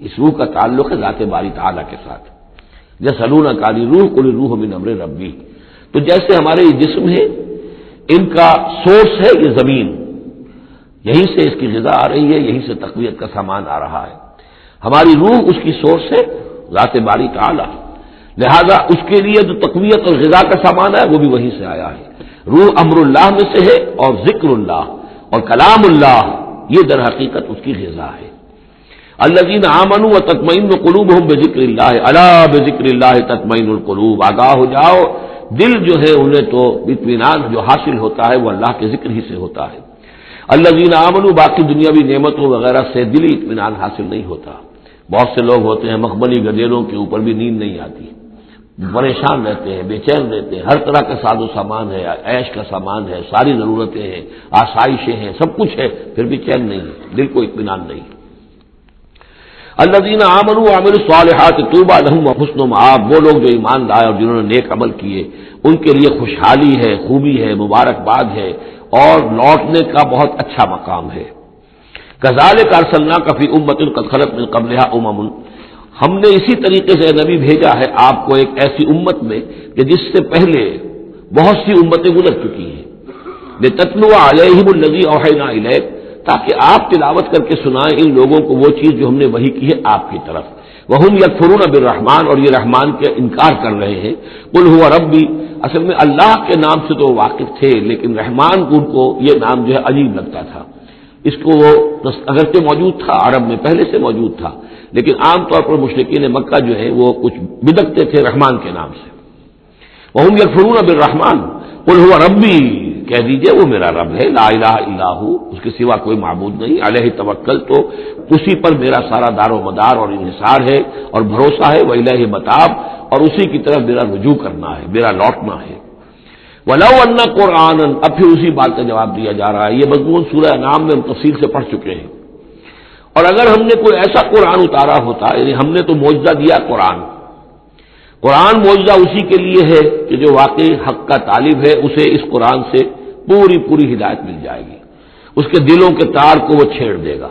اس روح کا تعلق ہے ذات باری تعالیٰ کے ساتھ. یسألونک عن الروح قل الروح من امر ربی. تو جیسے ہمارے یہ جسم ہے ان کا سورس ہے یہ زمین، یہیں سے اس کی غذا آ رہی ہے، یہیں سے تقویت کا سامان آ رہا ہے. ہماری روح اس کی سورس ہے ذات باری تعالیٰ، لہذا اس کے لیے جو تقویت اور غذا کا سامان ہے وہ بھی وہیں سے آیا ہے. روح امر اللہ میں سے ہے اور ذکر اللہ اور کلام اللہ یہ در حقیقت اس کی غذا ہے. الذین آمنوا وتطمئن قلوبهم بذکر اللہ الا بذکر اللہ تطمئن القلوب. آگاہ ہو جاؤ، دل جو ہے انہیں تو اطمینان جو حاصل ہوتا ہے وہ اللہ کے ذکر ہی سے ہوتا ہے. الذین آمنوا، باقی دنیاوی نعمتوں وغیرہ سے دلی اطمینان حاصل نہیں ہوتا. بہت سے لوگ ہوتے ہیں مخملی گدیروں کے اوپر بھی نیند نہیں آتی، پریشان رہتے ہیں، بے چین رہتے ہیں، ہر طرح کا ساز و سامان ہے، عیش کا سامان ہے، ساری ضرورتیں ہیں، آسائشیں ہیں، سب کچھ ہے، پھر بھی چین نہیں ہے، دل کو اطمینان نہیں. الذین آمنوا وعملوا الصالحات طوبی لہم وحسن مآب. وہ لوگ جو ایمان لائے اور جنہوں نے نیک عمل کیے ان کے لیے خوشحالی ہے، خوبی ہے، مبارکباد ہے اور لوٹنے کا بہت اچھا مقام ہے. کذالک ارسلناک فی امۃ قد خلت من قبلها امم. ہم نے اسی طریقے سے نبی بھیجا ہے آپ کو ایک ایسی امت میں کہ جس سے پہلے بہت سی امتیں گزر چکی ہیں. لتتلو علیہم الذی اوحینا الیک، تاکہ آپ تلاوت کر کے سنائیں ان لوگوں کو وہ چیز جو ہم نے وحی کی ہے آپ کی طرف. وہم یکفرون بالرحمن، اور یہ رحمان کے انکار کر رہے ہیں. قل هو ربی، اصل میں اللہ کے نام سے تو واقف تھے لیکن رحمان کو ان کو یہ نام جو ہے عجیب لگتا تھا. اس کو وہ اگرچہ موجود تھا عرب میں پہلے سے موجود تھا، لیکن عام طور پر مشرکین مکہ جو ہے وہ کچھ بدکتے تھے رحمان کے نام سے. وہم یکفرون بالرحمن قل هو ربی، کہہ دیجئے وہ میرا رب ہے، لا الہ الا ہو، اس کے سوا کوئی معبود نہیں. علیہ توکل، تو اسی پر میرا سارا دار و مدار اور انحصار ہے اور بھروسہ ہے. وإلیہ متاب، اور اسی کی طرف میرا رجوع کرنا ہے، میرا لوٹنا ہے. وَلَوْ أَنَّ قُرْآنًا، اب پھر اسی بات کا جواب دیا جا رہا ہے. یہ مضمون سورہ انعام میں ہم تفصیل سے پڑھ چکے ہیں. اور اگر ہم نے کوئی ایسا قرآن اتارا ہوتا، یعنی ہم نے تو معجزہ دیا قرآن معجزہ اسی کے لیے ہے کہ جو واقعی حق کا طالب ہے اسے اس قرآن سے پوری ہدایت مل جائے گی. اس کے دلوں کے تار کو وہ چھیڑ دے گا،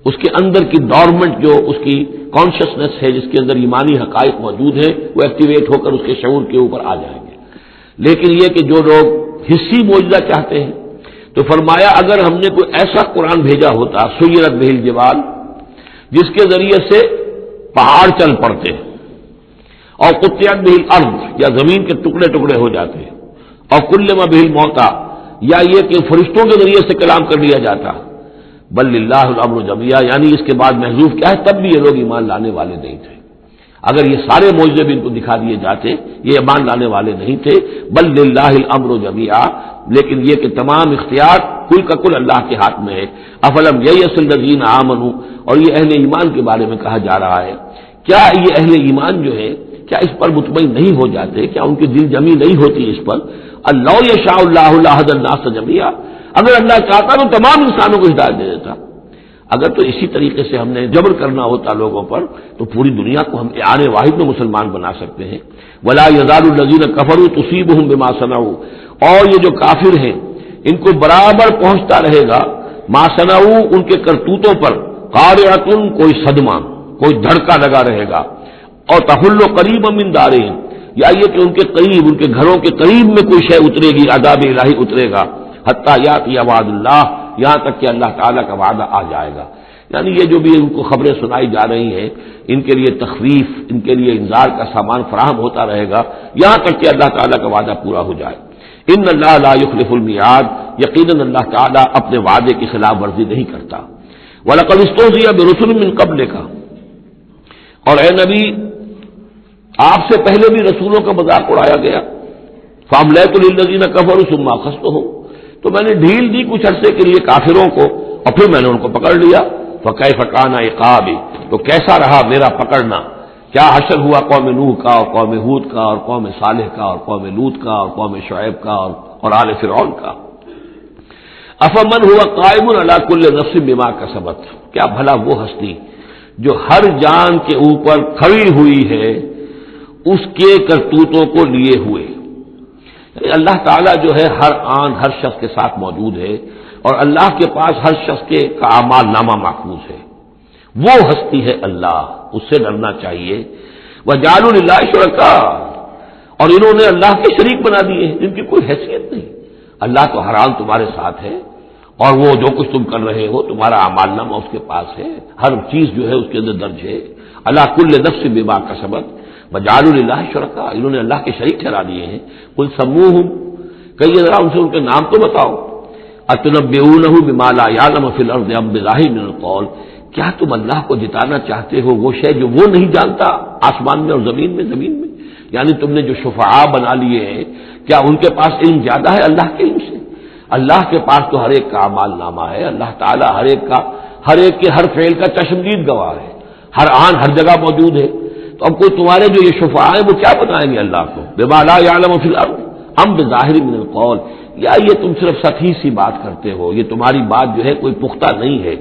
اس کے اندر کی ڈورمنٹ جو اس کی کانشسنس ہے جس کے اندر ایمانی حقائق موجود ہیں وہ ایکٹیویٹ ہو کر اس کے شعور کے اوپر آ جائیں گے. لیکن یہ کہ جو لوگ حصی معجزہ چاہتے ہیں تو فرمایا اگر ہم نے کوئی ایسا قرآن بھیجا ہوتا سیرت بہ الجبال، جس کے ذریعے سے پہاڑ چل پڑتے اور قطعت بہ الارض، یا زمین کے ٹکڑے ٹکڑے ہو جاتے، اور کلم بہ الموتى، یا یہ کہ فرشتوں کے ذریعے سے کلام کر لیا جاتا. بل للہ الامر جميعا، یعنی اس کے بعد محذوف کیا ہے، تب بھی یہ لوگ ایمان لانے والے نہیں تھے. اگر یہ سارے معجزے بھی ان کو دکھا دیے جاتے یہ ایمان لانے والے نہیں تھے. بل للہ الامر جميعا، لیکن یہ کہ تمام اختیار کل کا کل اللہ کے ہاتھ میں ہے. افلم ییأس الذین آمنوا، اور یہ اہل ایمان کے بارے میں کہا جا رہا ہے، کیا یہ اہل ایمان جو ہے کیا اس پر مطمئن نہیں ہو جاتے، کیا ان کی دل جمی نہیں ہوتی اس پر. اللہ یشاء اللہ لہدی الناس جميعا، اگر اللہ چاہتا تو تمام انسانوں کو ہدایت دے دیتا. اگر تو اسی طریقے سے ہم نے جبر کرنا ہوتا لوگوں پر تو پوری دنیا کو ہم آنے واحد میں مسلمان بنا سکتے ہیں. ولا یزال الذین کفروا تصیبهم بما صنعوا، اور یہ جو کافر ہیں ان کو برابر پہنچتا رہے گا ما صنعوا، ان کے کرتوتوں پر، قارعۃ، کوئی صدمہ، کوئی دھڑکا لگا رہے گا. اور تحل قریبا من دارہم، یا یہ کہ ان کے قریب، ان کے گھروں کے قریب میں کوئی شے اترے گی، عذاب الہی اترے گا. حتی یاتی وعد اللہ، یہاں تک کہ اللہ تعالیٰ کا وعدہ آ جائے گا. یعنی یہ جو بھی ان کو خبریں سنائی جا رہی ہیں ان کے لیے تخویف، ان کے لیے انذار کا سامان فراہم ہوتا رہے گا یہاں تک کہ اللہ تعالیٰ کا وعدہ پورا ہو جائے. ان اللہ لا یخلف المیعاد، یقیناً اللہ تعالیٰ اپنے وعدے کی خلاف ورزی نہیں کرتا. وَلَقَدِ اسْتُهْزِئَ بِرُسُلٍ مِّن قَبْلِكَ، اور اے نبی آپ سے پہلے بھی رسولوں کا مذاق اڑایا گیا. فَأَمْلَيْتُ لِلَّذِينَ كَفَرُوا ثُمَّ أَخَذْتُهُمْ، تو میں نے ڈھیل دی کچھ عرصے کے لیے کافروں کو اور پھر میں نے ان کو پکڑ لیا. فَكَيْفَ كَانَ عِقَابِ، تو کیسا رہا میرا پکڑنا. کیا حشر ہوا قوم نوح کا اور قوم ہود کا اور قوم صالح کا اور قوم لوط کا اور قوم شعیب کا اور آل فرعون کا. افمن ہوا قائم علی کل نفس بما کسبت، کیا بھلا وہ ہستی جو ہر جان کے اوپر کھڑی ہوئی ہے اس کے کرتوتوں کو لیے ہوئے. یعنی اللہ تعالیٰ جو ہے ہر آن ہر شخص کے ساتھ موجود ہے اور اللہ کے پاس ہر شخص کے کا اعمال نامہ محفوظ ہے. وہ ہستی ہے اللہ، اس سے ڈرنا چاہیے۔ وجعلوا للہ شرکا، اور انہوں نے اللہ کے شریک بنا دیے ہیں جن کی کوئی حیثیت نہیں۔ اللہ تو ہر حال تمہارے ساتھ ہے، اور وہ جو کچھ تم کر رہے ہو تمہارا اعمال نامہ اس کے پاس ہے، ہر چیز جو ہے اس کے اندر درج ہے۔ اللہ کل نفس بما کسبت وجعلوا للہ شرکا، انہوں نے اللہ کے شریک ٹھہرا دیے ہیں۔ قل سموہم، کہیے ذرا ان سے ان کے نام تو بتاؤ۔ اتنبئونہ بما لا یعلم فی الارض ام بظاہر من القول، کیا تم اللہ کو جتانا چاہتے ہو وہ شے جو وہ نہیں جانتا آسمان میں اور زمین میں؟ یعنی تم نے جو شفعاء بنا لیے ہیں، کیا ان کے پاس علم زیادہ ہے اللہ کے علم سے؟ اللہ کے پاس تو ہر ایک کا اعمال نامہ ہے، اللہ تعالیٰ ہر ایک کے ہر فعل کا چشمدید گواہ ہے، ہر آن ہر جگہ موجود ہے۔ تو اب کوئی تمہارے جو یہ شفعاء ہیں وہ کیا بتائیں گے اللہ کو؟ بما لا یعلم فی الارض ام بظاہر من القول، یا یہ تم صرف سطحی سی بات کرتے ہو، یہ تمہاری بات جو ہے کوئی پختہ نہیں ہے،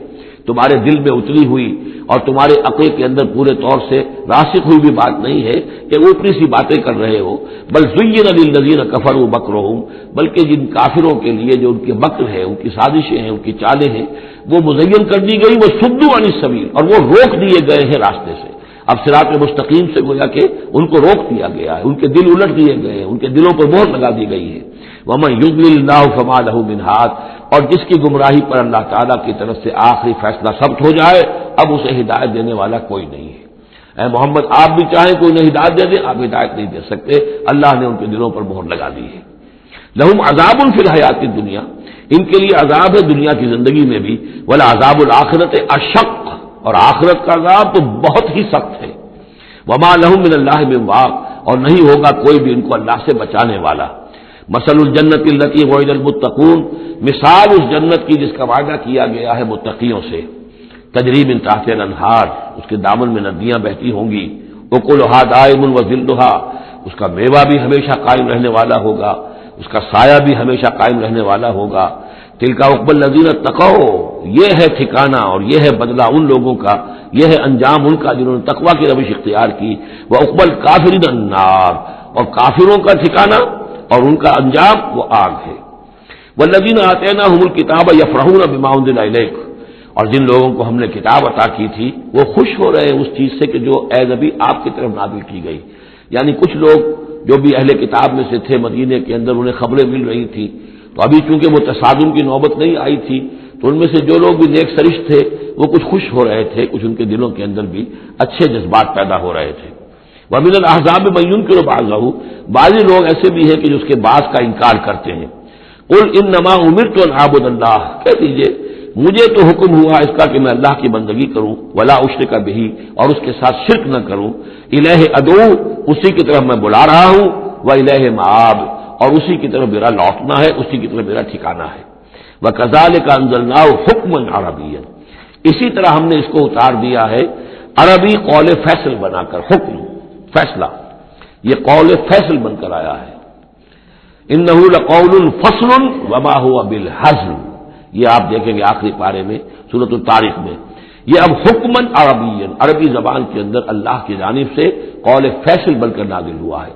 تمہارے دل میں اتری ہوئی اور تمہارے عقل کے اندر پورے طور سے راسخ ہوئی بھی بات نہیں ہے کہ اوپری سی باتیں کر رہے ہو۔ بل زین للذین کفروا مکرہم، بلکہ جن کافروں کے لیے جو ان کے مکر ہے، ان کی سازشیں ہیں، ان کی چالیں ہیں، وہ مزین کر دی گئی، وہ صدوا عن السبیل، اور وہ روک دیے گئے ہیں راستے سے۔ اب صراط مستقیم سے گویا کہ ان کو روک دیا گیا ہے، ان کے دل الٹ دیے گئے ہیں، ان کے دلوں پر مہر لگا دی گئی ہے۔ وَمَن يُضْلِلِ اللَّهُ فَمَا لَهُ مِنْ هَادٍ، اور جس کی گمراہی پر اللہ تعالیٰ کی طرف سے آخری فیصلہ ثبت ہو جائے، اب اسے ہدایت دینے والا کوئی نہیں ہے۔ اے محمد، آپ بھی چاہیں کوئی نہ ہدایت دے دے، آپ ہدایت نہیں دے سکتے، اللہ نے ان کے دلوں پر مہر لگا دی ہے۔ لَهُمْ عَذَابٌ فِي الْحَيَاةِ الدُّنْيَا، ان کے لیے عذاب ہے دنیا کی زندگی میں بھی، وَلَعَذَابُ الْآخِرَةِ أَشَقُّ، اور آخرت کا عذاب تو بہت ہی سخت ہے۔ وَمَا لَهُم مِّنَ اللَّهِ مِن وَاقٍ، اور نہیں ہوگا کوئی بھی ان کو اللہ سے بچانے والا۔ مثل الجنت التي وعد المتقون، مثال اس جنت کی جس کا وعدہ کیا گیا ہے متقیوں سے، تجری من تحتها الانہار، اس کے دامن میں ندیاں بہتی ہوں گی، اکلها دائم وظلها، اس کا میوہ بھی ہمیشہ قائم رہنے والا ہوگا، اس کا سایہ بھی ہمیشہ قائم رہنے والا ہوگا۔ تلک عقبی الذین اتقوا، یہ ہے ٹھکانہ اور یہ ہے بدلہ ان لوگوں کا، یہ ہے انجام ان کا جنہوں نے تقوی کی روش اختیار کی۔ وعقبی الکافرین النار، اور کافروں کا ٹھکانہ اور ان کا انجام وہ آگ ہے۔ والذین آتیناہم الکتاب یفرحون بما انزل الیک، اور جن لوگوں کو ہم نے کتاب عطا کی تھی وہ خوش ہو رہے ہیں اس چیز سے کہ جو اے نبی آپ کی طرف نازل کی گئی۔ یعنی کچھ لوگ جو بھی اہل کتاب میں سے تھے مدینے کے اندر، انہیں خبریں مل رہی تھی، تو ابھی چونکہ وہ تصادم کی نوبت نہیں آئی تھی، تو ان میں سے جو لوگ بھی نیک سرشت تھے وہ کچھ خوش ہو رہے تھے، کچھ ان کے دلوں کے اندر بھی اچھے جذبات پیدا ہو رہے تھے۔ وَمِنَ الْأَحْزَابِ مَن يُنكِرُ بَعْضَهُ، بعض لوگ ایسے بھی ہیں کہ جو اس کے بعض کا انکار کرتے ہیں۔ قُلْ إِنَّمَا أُمِرْتُ أَنْ أَعْبُدَ اللَّهَ، کہہ دیجئے مجھے تو حکم ہوا اس کا کہ میں اللہ کی بندگی کروں، وَلَا أُشْرِكَ بِهِ، اور اس کے ساتھ شرک نہ کروں، إِلَيْهِ أَدْعُو، اسی کی طرف میں بلا رہا ہوں، وَإِلَيْهِ مَآبِ، اور اسی کی طرف میرا لوٹنا ہے، اسی کی طرف میرا ٹھکانہ ہے۔ وَكَذَلِكَ أَنزَلْنَاهُ حُكْمًا عَرَبِيًّا، اسی طرح ہم نے اس کو اتار دیا ہے عربی قول فیصل بنا کر، حکم فیصلہ، یہ قول فیصل بن کر آیا ہے۔ انہ لقول فصل وما هو بالحزل، یہ آپ دیکھیں گے آخری پارے میں سورۃ الطارق میں، یہ اب حکمن عربی، عربی زبان کے اندر اللہ کی جانب سے قول فیصل بن کر نازل ہوا ہے۔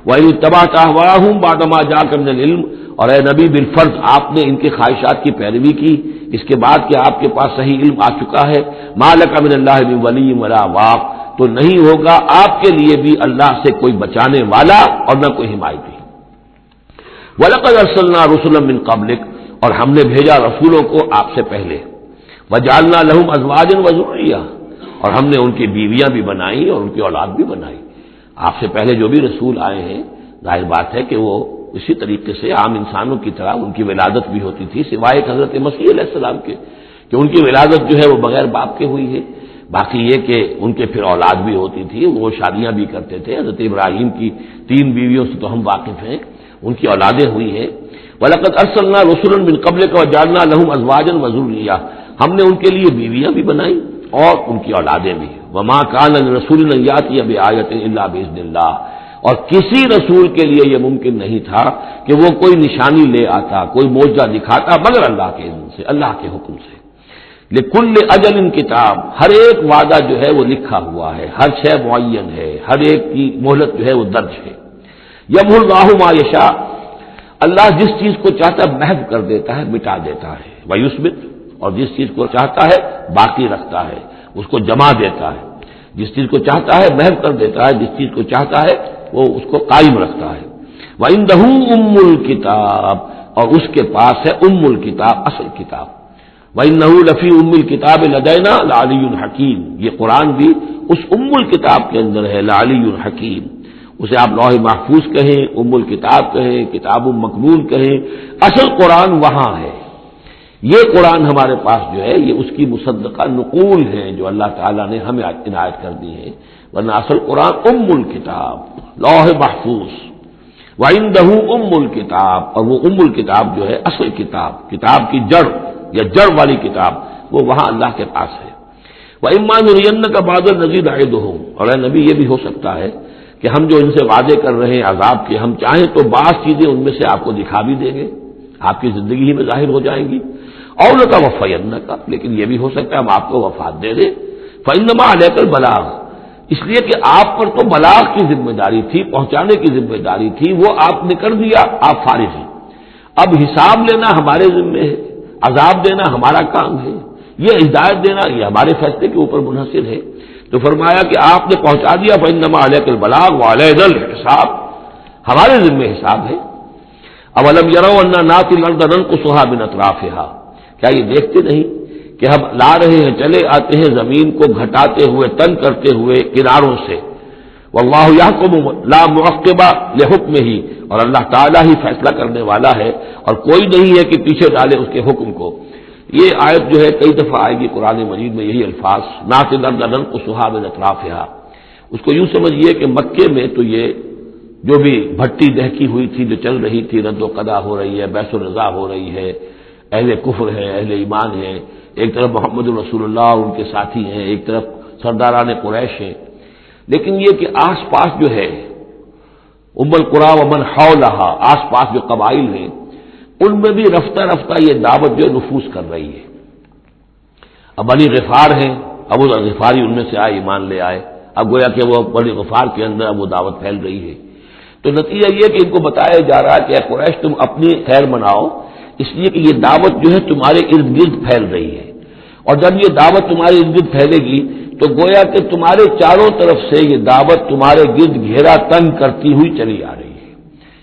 وَإِنِ اتَّبَعْتَ أَهْوَاءَهُمْ بَعْدَ مَا جَاءَكَ مِنَ الْعِلْمِ، اور اے نبی بالفرض آپ نے ان کی خواہشات کی پیروی کی اس کے بعد کہ آپ کے پاس صحیح علم آ چکا ہے۔ مَا لَكَ مِنَ اللَّهِ مِن وَلِيٍّ وَلَا وَاقٍ، تو نہیں ہوگا آپ کے لیے بھی اللہ سے کوئی بچانے والا اور نہ کوئی حمایتی۔ وَلَقَدْ أَرْسَلْنَا رُسُلًا مِّن قَبْلِكَ، اور ہم نے بھیجا رسولوں کو آپ سے پہلے۔ وَجَعَلْنَا لَهُمْ أَزْوَاجًا وَذُرِّيَّةً، اور ہم نے ان کی بیویاں بھی بنائی اور ان کی اولاد بھی بنائی۔ آپ سے پہلے جو بھی رسول آئے ہیں ظاہر بات ہے کہ وہ اسی طریقے سے عام انسانوں کی طرح ان کی ولادت بھی ہوتی تھی، سوائے حضرت مسیح علیہ السلام کے کہ ان کی ولادت جو ہے وہ بغیر باپ کے ہوئی ہے۔ باقی یہ کہ ان کے پھر اولاد بھی ہوتی تھی، وہ شادیاں بھی کرتے تھے۔ حضرت ابراہیم کی 3 بیویوں سے تو ہم واقف ہیں، ان کی اولادیں ہوئی ہیں۔ وَلَقَدْ أَرْسَلْنَا رُسُلًا مِّن قَبْلِكَ وَجَعَلْنَا لَهُمْ أَزْوَاجًا وَذُرِّيَّةً، ہم نے ان کے لیے بیویاں بھی بنائی اور ان کی اولادیں بھی۔ وَمَا كَانَ لِرَسُولٍ أَن يَأْتِيَ بِآيَةٍ إِلَّا بِإِذْنِ اللَّهِ، اور کسی رسول کے لیے یہ ممکن نہیں تھا کہ وہ کوئی نشانی لے آتا، کوئی معجزہ دکھاتا، مگر اللہ کے اذن سے، اللہ کے حکم سے۔ لِكُلِّ أَجَلٍ کتاب، ہر ایک وعدہ جو ہے وہ لکھا ہوا ہے، ہر شے معین ہے، ہر ایک کی مہلت جو ہے وہ درج ہے۔ يَمْحُو اللَّهُ مَا يَشَاءُ، اللہ جس چیز کو چاہتا ہے محو کر دیتا ہے، مٹا دیتا ہے۔ وَيُثْبِتُ، اور جس چیز کو چاہتا ہے باقی رکھتا ہے۔ اس کو جما دیتا ہے، جس چیز کو چاہتا ہے محو کر دیتا ہے، جس چیز کو چاہتا ہے وہ اس کو قائم رکھتا ہے۔ وَعِندَهُ أُمُّ الْكِتَابِ، اور اس کے پاس ہے ام الکتاب، اصل کتاب۔ وَإِنَّهُ لَفِي أُمِّ الْكِتَابِ لَدَيْنَا لَعَلِيٌّ حَكِيمٌ، یہ قرآن بھی اس ام الکتاب کے اندر ہے، لعلی حکیم۔ اسے آپ لوح محفوظ کہیں، ام الکتاب کہیں، کتاب مکنون کہیں، اصل قرآن وہاں ہے۔ یہ قرآن ہمارے پاس جو ہے یہ اس کی مصدقہ نقول ہیں جو اللہ تعالیٰ نے ہمیں عنایت کر دی ہیں، ورنہ اصل قرآن ام الکتاب، لوح محفوظ۔ وَعِندَهُ أُمُّ الْكِتَابِ، اور وہ ام الکتاب جو ہے اصل کتاب، کتاب کی جڑ یا جڑ والی کتاب، وہ وہاں اللہ کے پاس ہے۔ وَإِمَّا نُرِيَنَّكَ بَعْضَ الَّذِي نَعِدُهُمْ، اور اے نبی یہ بھی ہو سکتا ہے کہ ہم جو ان سے وعدے کر رہے ہیں عذاب کے، ہم چاہیں تو بعض چیزیں ان میں سے آپ کو دکھا بھی دیں گے، آپ کی زندگی ہی میں ظاہر ہو جائیں گی، اور لَتَوَفَّيَنَّكَ، لیکن یہ بھی ہو سکتا ہے ہم آپ کو وفات دے دیں۔ فَإِنَّمَا عَلَيْكَ الْبَلَاغُ، اس لیے کہ آپ پر تو بلاغ کی ذمہ داری تھی، پہنچانے کی ذمہ داری تھی، وہ آپ نے کر دیا، آپ فارغ ہیں۔ اب حساب لینا ہمارے ذمہ ہے، عذاب دینا ہمارا کام ہے، یہ ہدایت دینا یہ ہمارے فیصلے کے اوپر منحصر ہے۔ تو فرمایا کہ آپ نے پہنچا دیا، فإنما علیک البلاغ وعلینا الحساب، ہمارے ذمہ حساب ہے۔ اولم یروا انا ناتی الارض ننقصها من اطرافها، کیا یہ دیکھتے نہیں کہ ہم لا رہے ہیں، چلے آتے ہیں زمین کو گھٹاتے ہوئے، تنگ کرتے ہوئے کناروں سے۔ واللہ یحکم لا معقب لحکمہ، اور اللہ تعالیٰ ہی فیصلہ کرنے والا ہے اور کوئی نہیں ہے کہ پیچھے ڈالے اس کے حکم کو۔ یہ آیت جو ہے کئی دفعہ آئے گی قرآن مجید میں، یہی الفاظ، ناتی الارض ننقصها من اطرافها۔ اس کو یوں سمجھیے کہ مکے میں تو یہ جو بھی بھٹی دہکی ہوئی تھی، جو چل رہی تھی، رد و قضا ہو رہی ہے، بیس و رضا ہو رہی ہے، اہل کفر ہے، اہل ایمان ہے، ایک طرف محمد رسول اللہ اور ان کے ساتھی ہیں، ایک طرف سرداران قریش ہیں، لیکن یہ کہ آس پاس جو ہے ام القریٰ ومن حولہا، آس پاس جو قبائل ہیں ان میں بھی رفتہ رفتہ یہ دعوت جو نفوذ کر رہی ہے۔ اب بنی غفار ہیں، ابو غفاری ان میں سے آئے، ایمان لے آئے، اب گویا کہ وہ بنی غفار کے اندر اب وہ دعوت پھیل رہی ہے۔ تو نتیجہ یہ کہ ان کو بتایا جا رہا ہے کہ اے قریش تم اپنی خیر مناؤ، اس لیے کہ یہ دعوت جو ہے تمہارے ارد گرد پھیل رہی ہے، اور جب یہ دعوت تمہارے ارد گرد پھیلے گی تو گویا کہ تمہارے چاروں طرف سے یہ دعوت تمہارے گرد گھیرا تنگ کرتی ہوئی چلی آ رہی ہے۔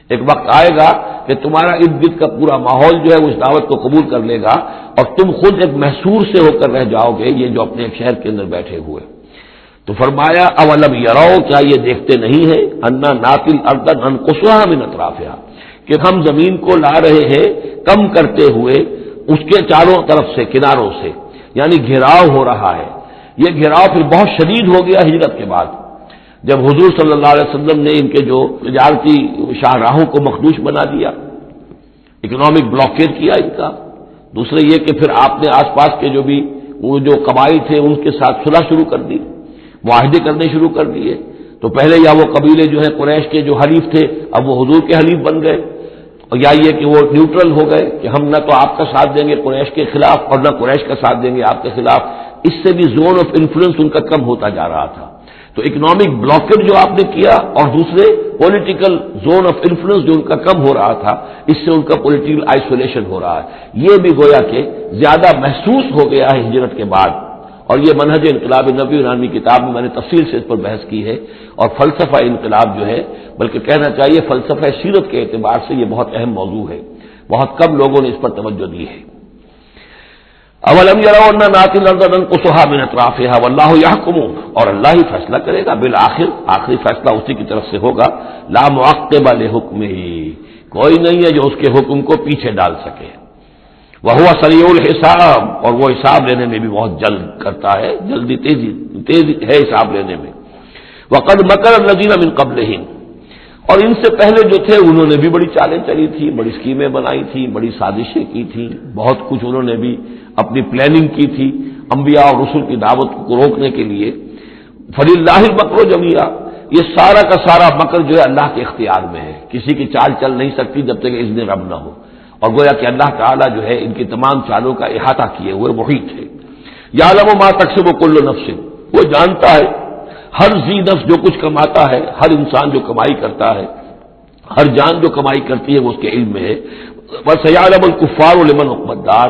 ایک وقت آئے گا کہ تمہارا ارد گرد کا پورا ماحول جو ہے وہ اس دعوت کو قبول کر لے گا، اور تم خود ایک محصور سے ہو کر رہ جاؤ گے، یہ جو اپنے ایک شہر کے اندر بیٹھے ہوئے۔ تو فرمایا اولم یروا، کیا یہ دیکھتے نہیں ہیں، انا ناتی الارض ننقصها من اطرافها، کہ ہم زمین کو لا رہے ہیں کم کرتے ہوئے اس کے چاروں طرف سے، کناروں سے، یعنی گھیراؤ ہو رہا ہے۔ یہ گھیراؤ پھر بہت شدید ہو گیا ہجرت کے بعد، جب حضور صلی اللہ علیہ وسلم نے ان کے جو تجارتی شاہراہوں کو مخدوش بنا دیا، اکنامک بلاکیڈ کیا ان کا۔ دوسرے یہ کہ پھر آپ نے آس پاس کے جو بھی وہ جو قبائل تھے ان کے ساتھ صلح شروع کر دی، معاہدے کرنے شروع کر دیے۔ تو پہلے یا وہ قبیلے جو ہیں قریش کے جو حلیف تھے اب وہ حضور کے حلیف بن گئے، اور یا یہ کہ وہ نیوٹرل ہو گئے کہ ہم نہ تو آپ کا ساتھ دیں گے قریش کے خلاف اور نہ قریش کا ساتھ دیں گے آپ کے خلاف۔ اس سے بھی زون آف انفلوئنس ان کا کم ہوتا جا رہا تھا۔ تو اکنامک بلاکیڈ جو آپ نے کیا، اور دوسرے پولیٹیکل زون آف انفلوئنس جو ان کا کم ہو رہا تھا، اس سے ان کا پولیٹیکل آئسولیشن ہو رہا ہے، یہ بھی گویا کہ زیادہ محسوس ہو گیا ہے ہجرت کے بعد۔ اور یہ منہج انقلاب نبی نامی کتاب میں میں نے تفصیل سے اس پر بحث کی ہے، اور فلسفہ انقلاب جو ہے، بلکہ کہنا چاہیے فلسفہ سیرت کے اعتبار سے یہ بہت اہم موضوع ہے، بہت کم لوگوں نے اس پر توجہ دی ہے۔ اولم یروا انا ناتی الارض ننقصها من اطرافها واللہ یحکم، اور اللہ ہی فیصلہ کرے گا، بالآخر آخری فیصلہ اسی کی طرف سے ہوگا، لا معقب لحکمہ، کوئی نہیں ہے جو اس کے حکم کو پیچھے ڈال سکے۔ وہو سریع الحساب، اور وہ حساب لینے میں بھی بہت جلد کرتا ہے، جلدی تیز ہے حساب لینے میں۔ وقد مکر الذین من قبلہم، اور ان سے پہلے جو تھے انہوں نے بھی بڑی چالیں چلی تھی، بڑی اسکیمیں بنائی تھی، بڑی سازشیں کی تھی، بہت کچھ انہوں نے بھی اپنی پلاننگ کی تھی انبیاء اور رسل کی دعوت کو روکنے کے لیے۔ فللہ المکر جمیعا، یہ سارا کا سارا مکر جو ہے اللہ کے اختیار میں ہے، کسی کی چال چل نہیں سکتی جب تک اذن رب نہ ہو، اور گویا کہ اللہ تعالیٰ جو ہے ان کی تمام چالوں کا احاطہ کیے ہوئے محیط ہے۔ یعلم ما تکسب کل نفس، وہ جانتا ہے ہر ذی نفس جو کچھ کماتا ہے، ہر انسان جو کمائی کرتا ہے، ہر جان جو کمائی کرتی ہے وہ اس کے علم میں ہے۔ وسیعلم الکفار لمن عقبی الدار،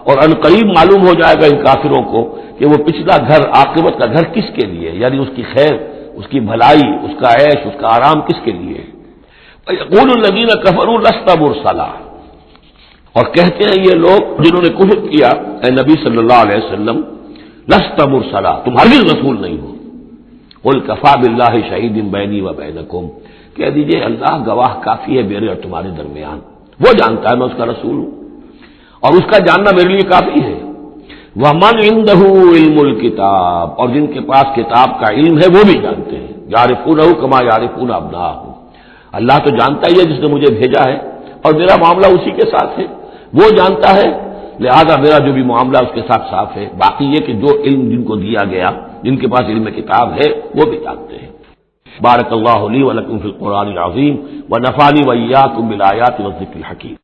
اور عنقریب معلوم ہو جائے گا ان کافروں کو کہ وہ پچھلا گھر عاقبت کا گھر کس کے لیے، یعنی اس کی خیر، اس کی بھلائی، اس کا عیش، اس کا آرام کس کے لیے ہے۔ یقول الذین کفروا لست مرسلا، اور کہتے ہیں یہ لوگ جنہوں نے کفر کیا اے نبی صلی اللہ علیہ وسلم، لست مرسلا، تم ہرگز رسول نہیں ہو۔ قل کفی باللہ شہید بینی و بینکم، کہہ دیجئے اللہ گواہ کافی ہے میرے اور تمہارے درمیان، وہ جانتا ہے میں اس کا رسول ہوں اور اس کا جاننا میرے لیے کافی ہے۔ وَمَنْ عِنْدَهُ عِلْمُ الْكِتَابِ، اور جن کے پاس کتاب کا علم ہے وہ بھی جانتے ہیں، يَعْرِفُونَهُ كَمَا يَعْرِفُونَ أَبْنَاءَهُمْ، اللہ تو جانتا ہی ہے جس نے مجھے بھیجا ہے اور میرا معاملہ اسی کے ساتھ ہے، وہ جانتا ہے، لہذا میرا جو بھی معاملہ اس کے ساتھ صاف ہے۔ باقی یہ کہ جو علم جن کو دیا گیا، جن کے پاس علم کتاب ہے، وہ بھی جانتے ہیں۔ بارک اللہ لی و لکم فی القرآن العظیم و نفعنی و ایاکم بالآیات والذکر الحکیم۔